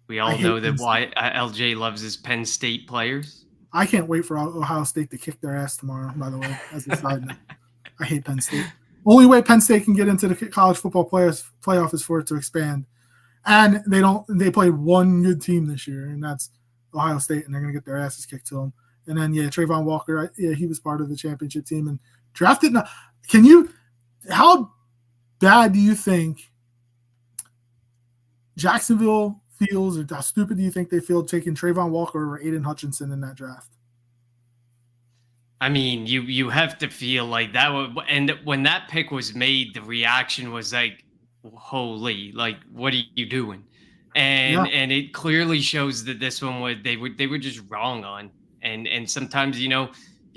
We all know that why LJ loves his Penn State players. I can't wait for Ohio State to kick their ass tomorrow, by the way, as a side note. I hate Penn State. Only way Penn State can get into the college football playoff is for it to expand. And they played one good team this year, and that's Ohio State, and they're going to get their asses kicked to them. And then, Trayvon Walker, he was part of the championship team and drafted. How bad do you think Jacksonville feels, or how stupid do you think they feel taking Trayvon Walker over Aiden Hutchinson in that draft? I mean, you have to feel like that and when that pick was made, the reaction was like, holy, like, what are you doing? And it clearly shows that this one they were just wrong on. And sometimes, you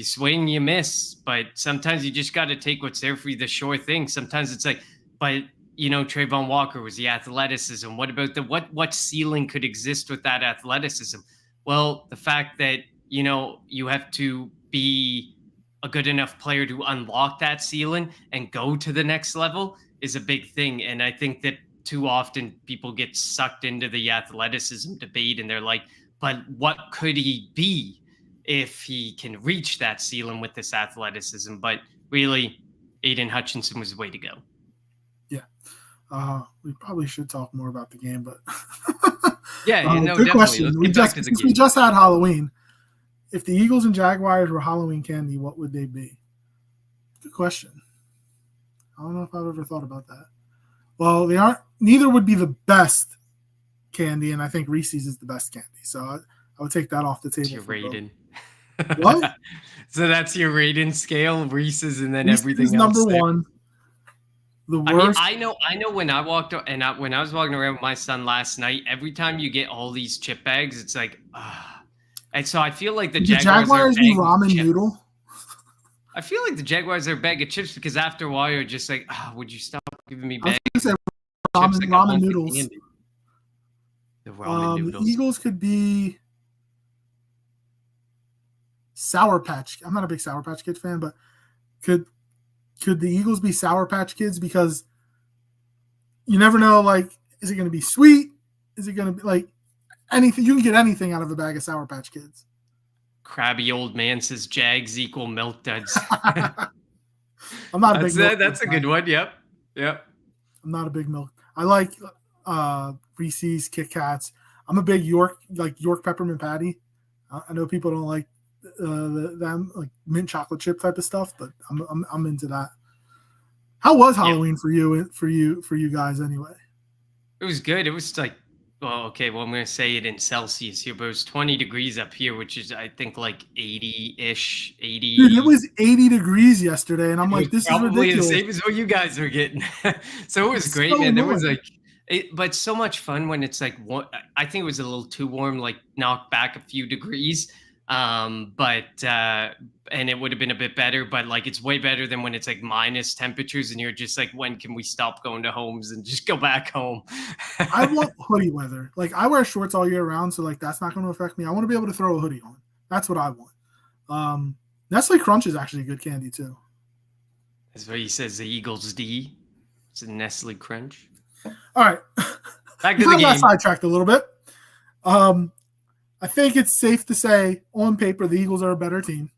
swing, you miss, but sometimes you just got to take what's there for you, the sure thing. Sometimes it's like, but Trayvon Walker was the athleticism. What about what ceiling could exist with that athleticism? Well, the fact that, you have to be a good enough player to unlock that ceiling and go to the next level is a big thing. And I think that too often people get sucked into the athleticism debate and they're like, but what could he be if he can reach that ceiling with this athleticism? But really, Aiden Hutchinson was the way to go. Yeah. We probably should talk more about the game, but yeah, good definitely. question. We just had Halloween. If the Eagles and Jaguars were Halloween candy, what would they be? Good question. I don't know if I've ever thought about that. Well, they aren't. Neither would be the best candy, and I think Reese's is the best candy. So I would take that off the table. That's your rating. What? So that's your rating scale, Reese's, and then Reese's everything else. Number one. The worst. I know. When I walked and when I was walking around with my son last night, every time you get all these chip bags, it's like, and so I feel like the Jaguars are ramen noodle. I feel like the Jaguars are a bag of chips because after a while you're just like, would you stop giving me bags? Ramen noodles. The ramen noodles. The Eagles could be Sour Patch. I'm not a big Sour Patch Kid fan, but could the Eagles be Sour Patch Kids? Because you never know, like, is it going to be sweet? Is it going to be like anything? You can get anything out of a bag of Sour Patch Kids. Crabby old man says Jags equal milk duds. I'm not a big milk. That's a good one. Yep. I'm not a big milk. I like Reese's, Kit Kats. I'm a big York peppermint patty. I know people don't like them like mint chocolate chip type of stuff, but I'm into that. How was Halloween for you guys anyway? It was good. It was like, I'm going to say it in Celsius here, but it was 20 degrees up here, which is, I think, like 80-ish, 80. Dude, it was 80 degrees yesterday, and I'm like, this is probably ridiculous. The same as what you guys were getting. So it was great, man. There was like, but so much fun when it's like, I think it was a little too warm, like knocked back a few degrees. And it would have been a bit better, but like it's way better than when it's like minus temperatures and you're just like, when can we stop going to homes and just go back home? I want hoodie weather. Like I wear shorts all year round, so like that's not going to affect me. I want to be able to throw a hoodie on. That's what I want. Nestle Crunch is actually good candy too. That's what he says. The Eagles D. It's a Nestle Crunch. All right, back to the game. I got sidetracked a little bit. I think it's safe to say, on paper, the Eagles are a better team.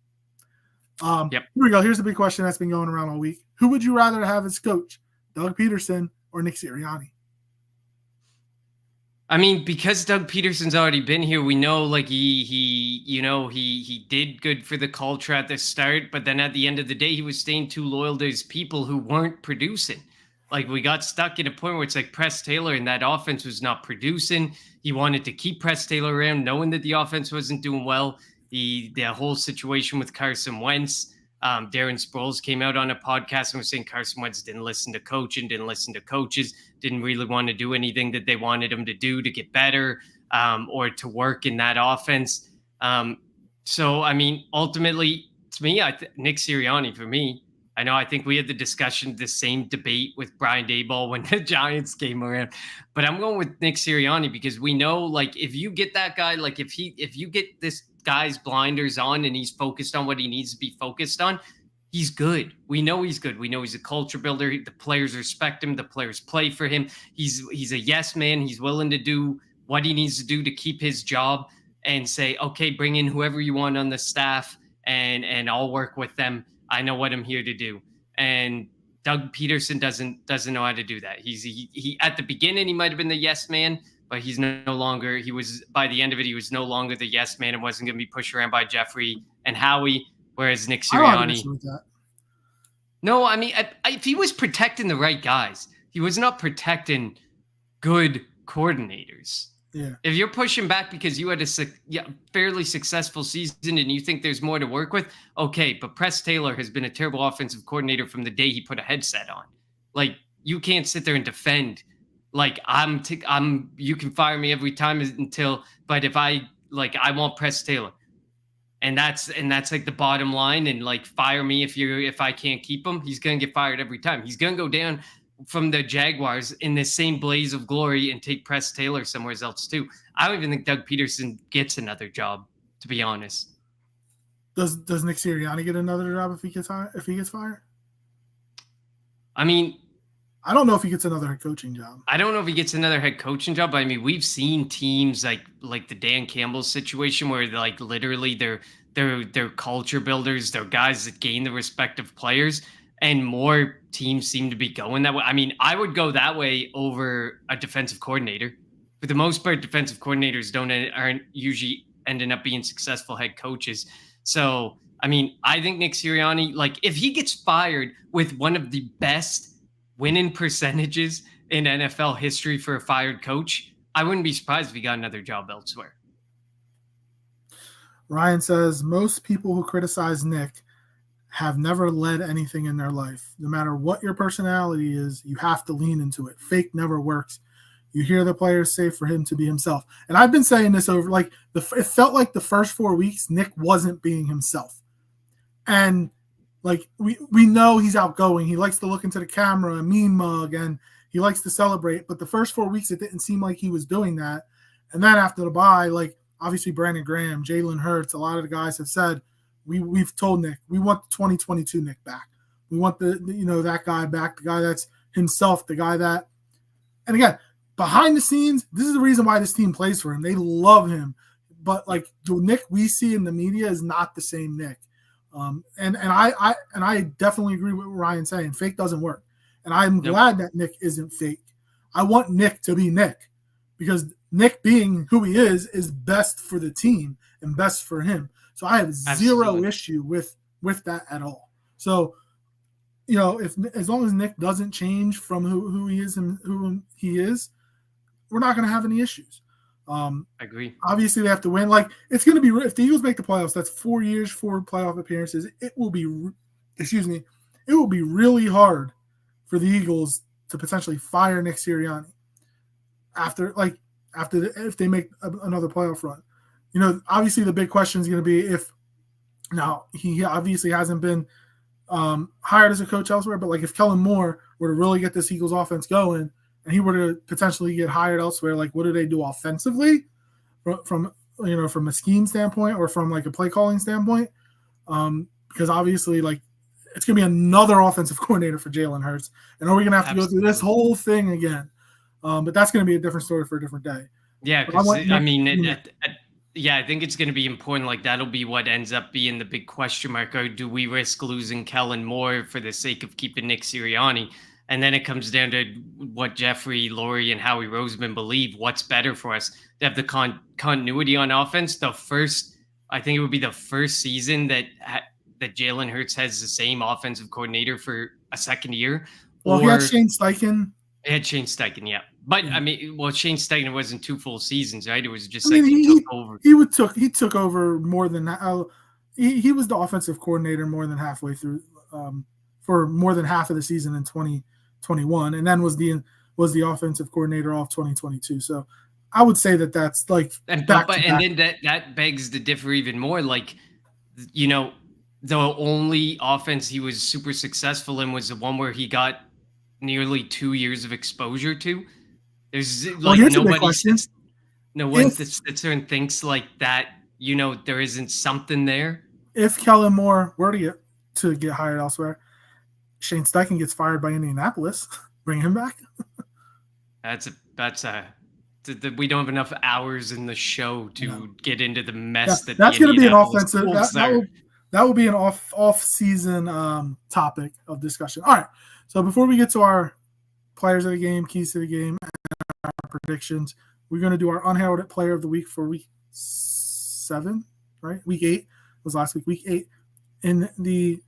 Here we go. Here's the big question that's been going around all week. Who would you rather have as coach, Doug Pederson or Nick Sirianni? I mean, because Doug Pederson's already been here, we know like he did good for the culture at the start, but then at the end of the day, he was staying too loyal to his people who weren't producing. Like we got stuck in a point where it's like Press Taylor and that offense was not producing. He wanted to keep Press Taylor around, knowing that the offense wasn't doing well. The whole situation with Carson Wentz, Darren Sproles came out on a podcast and was saying Carson Wentz didn't listen to coaching, didn't listen to coaches, didn't really want to do anything that they wanted him to do to get better or to work in that offense. So, I mean, ultimately, to me, Nick Sirianni, for me, I know. I think we had the same debate with Brian Daboll when the Giants came around, but I'm going with Nick Sirianni because we know, like, if you get that guy, like, if you get this guy's blinders on and he's focused on what he needs to be focused on, he's good. We know he's good. We know he's a culture builder. The players respect him. The players play for him. He's a yes man. He's willing to do what he needs to do to keep his job and say, okay, bring in whoever you want on the staff, and I'll work with them. I know what I'm here to do. And Doug Pederson doesn't know how to do that. He at the beginning he might have been the yes man, but he's no longer. He was by the end of it he was no longer the yes man and wasn't going to be pushed around by Jeffrey and Howie. Whereas Nick Sirianni, I don't have an issue with that. No, I mean, if he was protecting the right guys, he was not protecting good coordinators. Yeah. If you're pushing back because you had a fairly successful season and you think there's more to work with, okay. But Press Taylor has been a terrible offensive coordinator from the day he put a headset on. Like, you can't sit there and defend. Like, you can fire me every time but if I want Press Taylor. And that's like the bottom line. And like, fire me if I can't keep him. He's gonna get fired every time. He's gonna go down from the Jaguars in the same blaze of glory and take Press Taylor somewhere else too. I don't even think Doug Pederson gets another job, to be honest. Does Nick Sirianni get another job if he gets fired? I mean, I don't know if he gets another head coaching job. I don't know if he gets another head coaching job. But I mean, we've seen teams like the Dan Campbell situation where like literally they're culture builders, they're guys that gain the respect of players, and more teams seem to be going that way. I mean, I would go that way over a defensive coordinator. For the most part, defensive coordinators aren't usually ending up being successful head coaches. So, I mean, I think Nick Sirianni, like, if he gets fired with one of the best winning percentages in NFL history for a fired coach, I wouldn't be surprised if he got another job elsewhere. Ryan says, most people who criticize Nick have never led anything in their life. No matter what your personality is, you have to lean into it. Fake never works. You hear the players say for him to be himself. And I've been saying this over, like, it felt like the first 4 weeks, Nick wasn't being himself. And like, we know he's outgoing. He likes to look into the camera and mean mug, and he likes to celebrate. But the first 4 weeks, it didn't seem like he was doing that. And then after the bye, like, obviously Brandon Graham, Jalen Hurts, a lot of the guys have said, we've told Nick, we want the 2022 Nick back. We want that guy back, the guy that's himself, the guy that, and again, behind the scenes, this is the reason why this team plays for him. They love him. But like, the Nick we see in the media is not the same Nick. And I definitely agree with what Ryan's saying. Fake doesn't work. And I'm glad that Nick isn't fake. I want Nick to be Nick, because Nick being who he is best for the team and best for him. So I have zero issue with that at all. So, as long as Nick doesn't change from who he is and who he is, we're not going to have any issues. I agree. Obviously, they have to win. Like, it's going to be, if the Eagles make the playoffs, that's 4 years, 4 playoff appearances. It will be really hard for the Eagles to potentially fire Nick Sirianni if they make another playoff run. Obviously the big question is going to be now he obviously hasn't been hired as a coach elsewhere, but like, if Kellen Moore were to really get this Eagles offense going and he were to potentially get hired elsewhere, like, what do they do offensively from a scheme standpoint or from like a play calling standpoint? Because obviously, like, it's going to be another offensive coordinator for Jalen Hurts, and are we going to have to go through this whole thing again? But that's going to be a different story for a different day. Yeah, I think it's going to be important. Like, that'll be what ends up being the big question mark. Or do we risk losing Kellen Moore for the sake of keeping Nick Sirianni? And then it comes down to what Jeffrey Lurie and Howie Roseman believe. What's better for us? To have the continuity on offense. I think it would be the first season that Jalen Hurts has the same offensive coordinator for a second year. Well, he had Shane Steichen. He had Shane Steichen, yeah. But I mean, Shane Steichen wasn't 2 full seasons, right? It was just he took over. He took over more than he was the offensive coordinator more than halfway through for more than half of the season in 2021, and then was the offensive coordinator all of 2022. So I would say that's like, and then that begs to differ even more. Like, the only offense he was super successful in was the one where he got nearly 2 years of exposure to. There's Well, like here's a big question. no one If that sits there and thinks like that, there isn't something there. if Kellen Moore were to get hired elsewhere, Shane Steichen gets fired by Indianapolis. Bring him back. That's a we don't have enough hours in the show to get into the mess that the That's going to be an Indianapolis offensive. Colts are. That will be an off season topic of discussion. All right. So before we get to our players of the game, keys to the game, and our predictions, we're going to do our unheralded player of the week for week 7, right? Week 8 was last week. Week 8 in the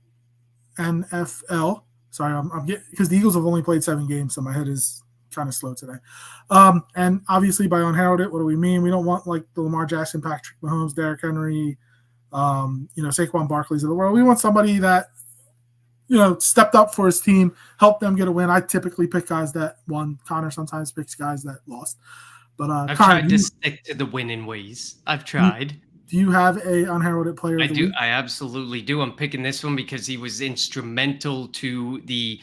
NFL. Sorry, I'm getting, because the Eagles have only played 7 games, so my head is kind of slow today. And obviously by unheralded, what do we mean? We don't want like the Lamar Jackson, Patrick Mahomes, Derrick Henry, Saquon Barkley's of the world. We want somebody that, stepped up for his team, helped them get a win. I typically pick guys that won. Connor sometimes picks guys that lost. But I've Connor, tried to stick to the winning ways. I've tried. Do you have a unheralded player of the week? I absolutely do. I'm picking this one because he was instrumental to the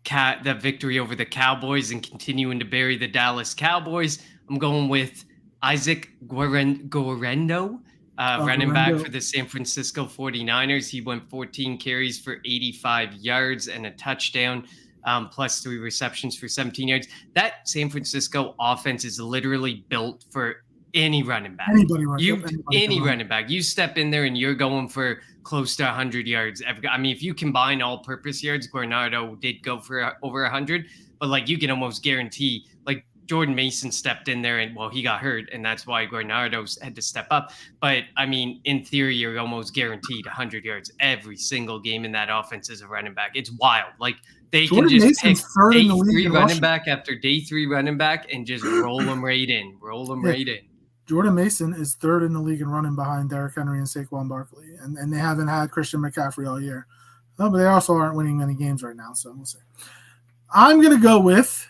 victory over the Cowboys and continuing to bury the Dallas Cowboys. I'm going with Isaac Guerrero, running back for the San Francisco 49ers. He went 14 carries for 85 yards and a touchdown, plus 3 receptions for 17 yards. That San Francisco offense is literally built for any running back. Any running back. You step in there and you're going for close to 100 yards. I mean, if you combine all-purpose yards, Guerrero did go for over 100, but like you can almost guarantee, like Jordan Mason stepped in there and he got hurt, and that's why Guerrero had to step up. But I mean, in theory, you're almost guaranteed 100 yards every single game in that offense as a running back. It's wild. Like they Jordan can just Mason's pick day 3 running back after day 3 running back and just roll them right in. Right in. Jordan Mason is 3rd in the league in running behind Derrick Henry and Saquon Barkley, and they haven't had Christian McCaffrey all year. But they also aren't winning many games right now, so we'll see. I'm going to go with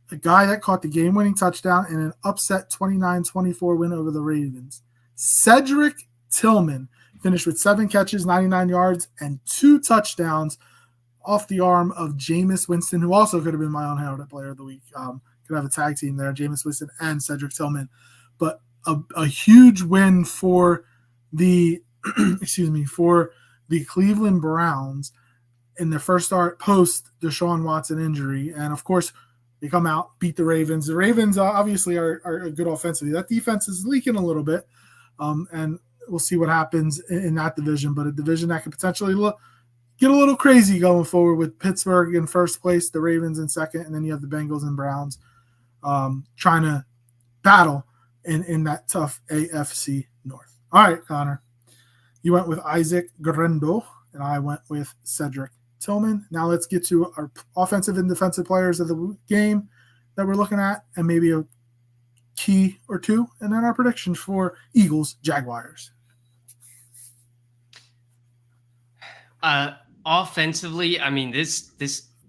a guy that caught the game-winning touchdown in an upset 29-24 win over the Ravens. Cedric Tillman finished with 7 catches, 99 yards, and 2 touchdowns off the arm of Jameis Winston, who also could have been my unheralded player of the week. Could have a tag team there, Jameis Winston and Cedric Tillman. But a huge win for the for the Cleveland Browns in their first start post Deshaun Watson injury. And of course, they come out, beat the Ravens. The Ravens obviously are good offensively. That defense is leaking a little bit. And we'll see what happens in that division. But a division that could potentially get a little crazy going forward with Pittsburgh in first place, the Ravens in second, and then you have the Bengals and Browns trying to battle in that tough AFC North. All right, Connor. You went with Isaac Guerrero, and I went with Cedric Tillman. Now let's get to our offensive and defensive players of the game that we're looking at, and maybe a key or two, and then our predictions for Eagles, Jaguars. Offensively, I mean, this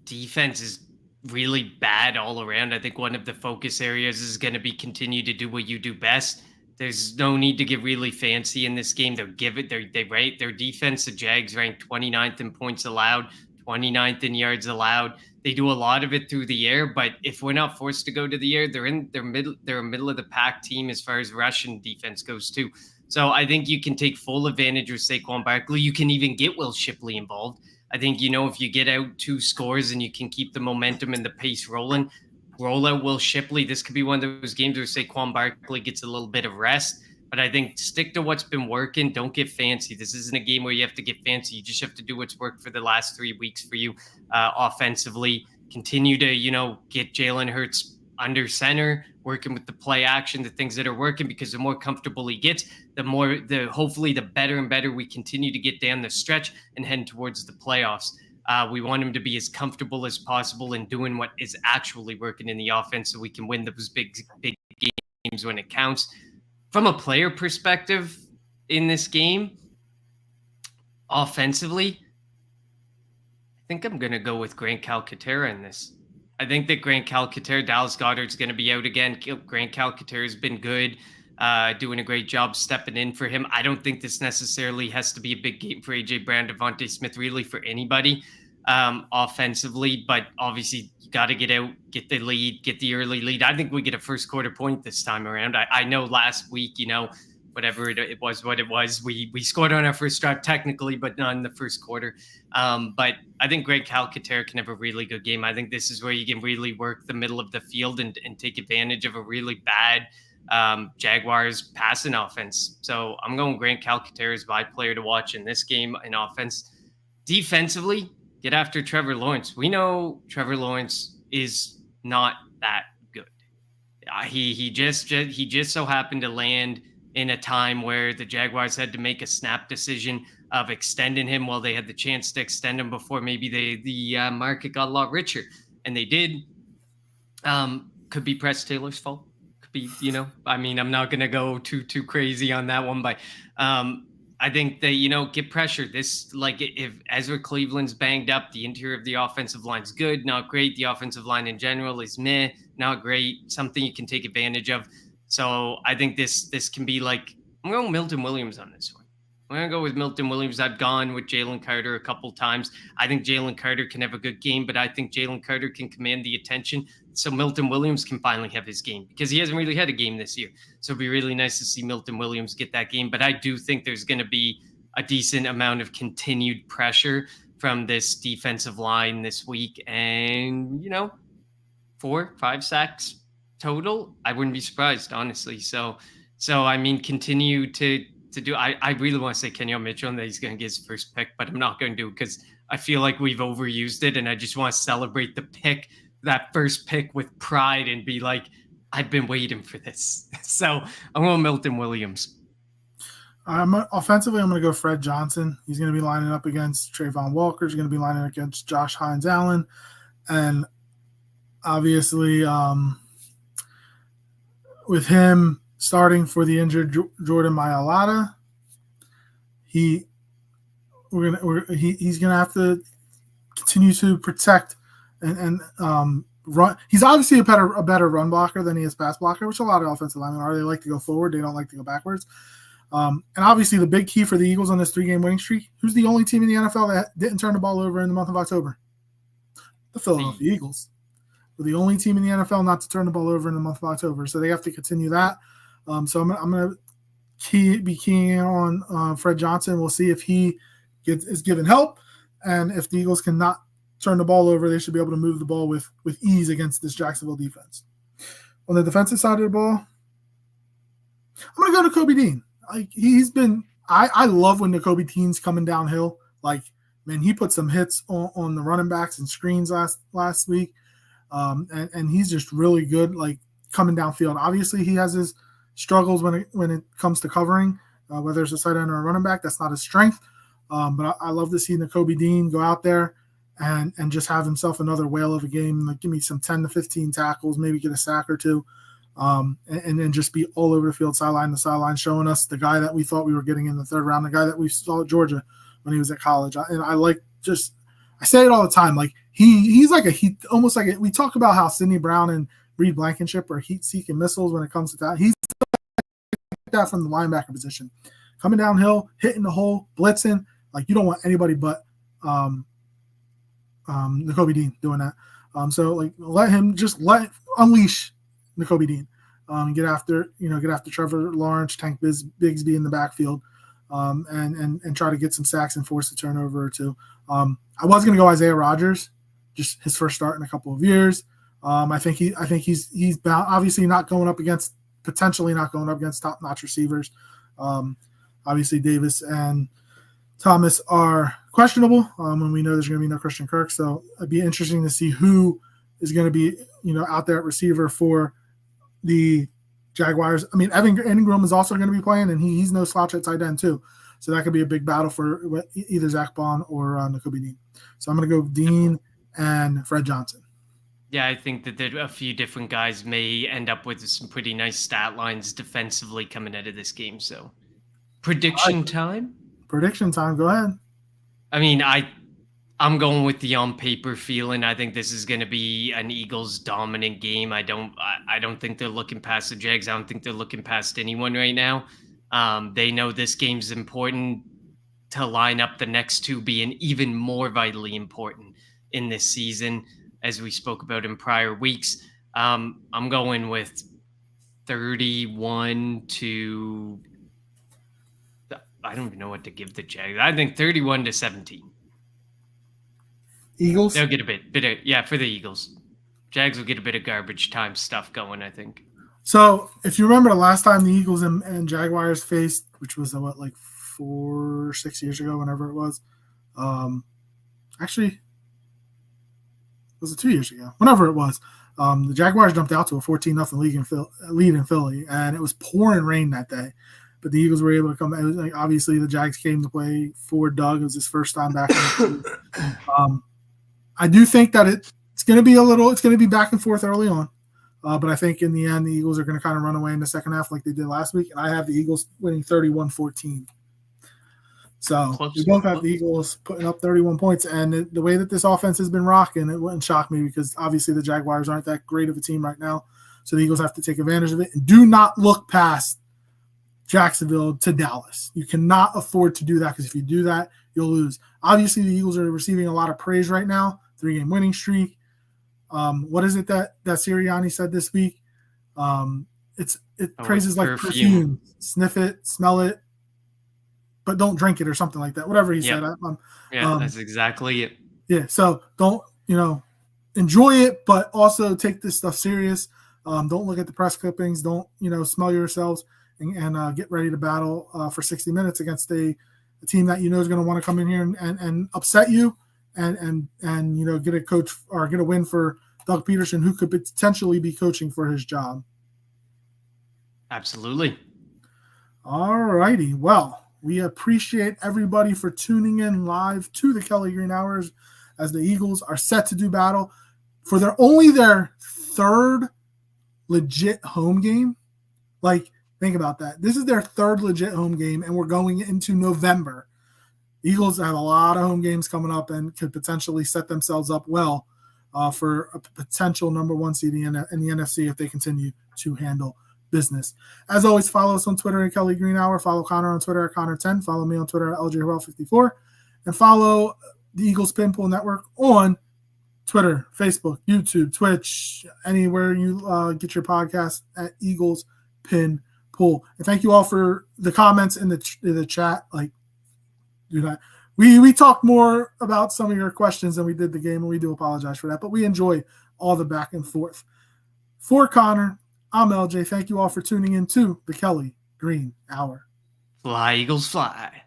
defense is really bad all around. I think one of the focus areas is going to be continue to do what you do best. There's no need to get really fancy in this game. They rate their defense. The Jags ranked 29th in points allowed, 29th in yards allowed. They do a lot of it through the air, but if we're not forced to go to the air, they're a middle of the pack team as far as Russian defense goes too. So I think you can take full advantage of Saquon Barkley. You can even get Will Shipley involved. I think, if you get out 2 scores and you can keep the momentum and the pace rolling, roll out Will Shipley. This could be one of those games where Saquon Barkley gets a little bit of rest. But I think stick to what's been working. Don't get fancy. This isn't a game where you have to get fancy. You just have to do what's worked for the last 3 weeks for you offensively. Continue to, get Jalen Hurts under center, working with the play action, the things that are working, because the more comfortable he gets, hopefully the better and better we continue to get down the stretch and head towards the playoffs. We want him to be as comfortable as possible in doing what is actually working in the offense so we can win those big games when it counts. From a player perspective in this game, offensively, I think I'm going to go with Grant Calcaterra in this. I think that Grant Calcaterra, Dallas Goedert's going to be out again. Grant Calcaterra has been good. doing a great job stepping in for him. I don't think this necessarily has to be a big game for AJ Brown, Devontae Smith, really for anybody offensively, but obviously you got to get out, get the lead, get the early lead. I think we get a first quarter point this time around. I know last week, whatever it was, what it was, we scored on our first drive technically, but not in the first quarter. But I think Greg Calcaterra can have a really good game. I think this is where you can really work the middle of the field and take advantage of a really bad Jaguars passing offense. So I'm going Grant Calcaterra as my player to watch in this game in offense. Defensively, get after Trevor Lawrence. We know Trevor Lawrence is not that good. He just so happened to land in a time where the Jaguars had to make a snap decision of extending him while they had the chance to extend him before maybe the market got a lot richer, and they did. Could be Press Taylor's fault. Could be, I mean, I'm not gonna go too crazy on that one, but I think that, get pressure. This, like, if Ezra Cleveland's banged up, the interior of the offensive line's good, not great. The offensive line in general is meh, not great. Something you can take advantage of. So I think this can be like, I'm going Milton Williams on this one. I'm going to go with Milton Williams. I've gone with Jalen Carter a couple times. I think Jalen Carter can have a good game, but I think Jalen Carter can command the attention. So Milton Williams can finally have his game because he hasn't really had a game this year. So it'd be really nice to see Milton Williams get that game. But I do think there's going to be a decent amount of continued pressure from this defensive line this week. And, 4-5 sacks total, I wouldn't be surprised, honestly. So I mean, continue to do. I really want to say Kenyon Mitchell and that he's going to get his first pick, but I'm not going to do it because I feel like we've overused it, and I just want to celebrate that first pick with pride and be like, I've been waiting for this. So I'm going Milton Williams. Offensively, I'm going to go Fred Johnson. He's going to be lining up against Trayvon Walker. He's going to be lining up against Josh Hines-Allen, and obviously, with him starting for the injured Jordan Mailata, he's gonna have to continue to protect and run. He's obviously a better run blocker than he is pass blocker, which a lot of offensive linemen are. They like to go forward, they don't like to go backwards. And obviously, the big key for the Eagles on this 3-game winning streak: who's the only team in the NFL that didn't turn the ball over in the month of October? The Philadelphia Eagles. We're the only team in the NFL not to turn the ball over in the month of October, so they have to continue that. So I'm going to be keying in on Fred Johnson. We'll see if he is given help, and if the Eagles cannot turn the ball over, they should be able to move the ball with ease against this Jacksonville defense. On the defensive side of the ball, I'm going to go to Kobe Dean. I love when Kobe Dean's coming downhill. Like, man, he put some hits on the running backs and screens last week. And he's just really good, like, coming downfield. Obviously, he has his struggles when it comes to covering, whether it's a tight end or a running back. That's not his strength. But I love to see Nakobe Dean go out there and just have himself another whale of a game. Like, give me some 10 to 15 tackles, maybe get a sack or two, and then just be all over the field, sideline to sideline, showing us the guy that we thought we were getting in the third round, the guy that we saw at Georgia when he was at college. I say it all the time, like, he's like almost like we talk about how Sidney Brown and Reed Blankenship are heat-seeking missiles when it comes to that. He's like that from the linebacker position, coming downhill, hitting the hole, blitzing. Like, you don't want anybody but Nakobe Dean doing that. So, like, unleash Nakobe Dean, get after Trevor Lawrence, Tank Bigsby in the backfield, and try to get some sacks and force a turnover or two. I was going to go Isaiah Rodgers, just his first start in a couple of years. I think he's bound, obviously potentially not going up against top-notch receivers. Obviously, Davis and Thomas are questionable, and we know there's going to be no Christian Kirk. So it'd be interesting to see who is going to be, out there at receiver for the Jaguars. I mean, Evan Ingram is also going to be playing, and he's no slouch at tight end too. So that could be a big battle for either Zach Bond or Nakobe Dean. So I'm going to go Dean and Fred Johnson. Yeah, I think that a few different guys may end up with some pretty nice stat lines defensively coming out of this game. So prediction time? Prediction time. Go ahead. I mean, I I'm going with the on paper feeling. I think this is going to be an Eagles dominant game. I don't think they're looking past the Jags. I don't think they're looking past anyone right now. They know this game's important to line up the next two being even more vitally important in this season, as we spoke about in prior weeks. I'm going with 31 to, I don't even know what to give the Jags. I think 31-17. Eagles? They'll get a bit of, yeah, for the Eagles. Jags will get a bit of garbage time stuff going, I think. So if you remember the last time the Eagles and Jaguars faced, which was like 4 or 6 years ago, whenever it was, actually, was it 2 years ago? Whenever it was, the Jaguars jumped out to a 14-0 lead in Philly, and it was pouring rain that day. But the Eagles were able to come. It was like, obviously, the Jags came to play for Doug. It was his first time back. I do think that it's going to be back and forth early on. But I think in the end, the Eagles are going to kind of run away in the second half like they did last week. And I have the Eagles winning 31-14. So we both have the Eagles putting up 31 points. And the way that this offense has been rocking, it wouldn't shock me because obviously the Jaguars aren't that great of a team right now. So the Eagles have to take advantage of it. And do not look past Jacksonville to Dallas. You cannot afford to do that because if you do that, you'll lose. Obviously, the Eagles are receiving a lot of praise right now. 3-game winning streak. What is it that Sirianni said this week? Praises like perfume. Sniff it, smell it, but don't drink it or something like that. Whatever he said. That's exactly it. Yeah. So don't enjoy it, but also take this stuff serious. Don't look at the press clippings. Don't smell yourselves and get ready to battle for 60 minutes against a team that is going to want to come in here and upset you. And get a coach or get a win for Doug Pederson, who could potentially be coaching for his job. Absolutely. All righty. Well, we appreciate everybody for tuning in live to the Kelly Green Hours as the Eagles are set to do battle for their third legit home game. Like, think about that. This is their third legit home game, and we're going into November. Eagles have a lot of home games coming up and could potentially set themselves up well for a potential number one seed in the NFC if they continue to handle business. As always, follow us on Twitter at Kelly Green Hour. Follow Connor on Twitter at Connor10. Follow me on Twitter at LJHorrell54. And follow the Eagles Pinpool Network on Twitter, Facebook, YouTube, Twitch, anywhere you get your podcast at Eagles Pinpool. And thank you all for the comments in the chat. Do not. We talked more about some of your questions than we did the game, and we do apologize for that. But we enjoy all the back and forth. For Connor, I'm LJ. Thank you all for tuning in to the Kelly Green Hour. Fly, Eagles, fly.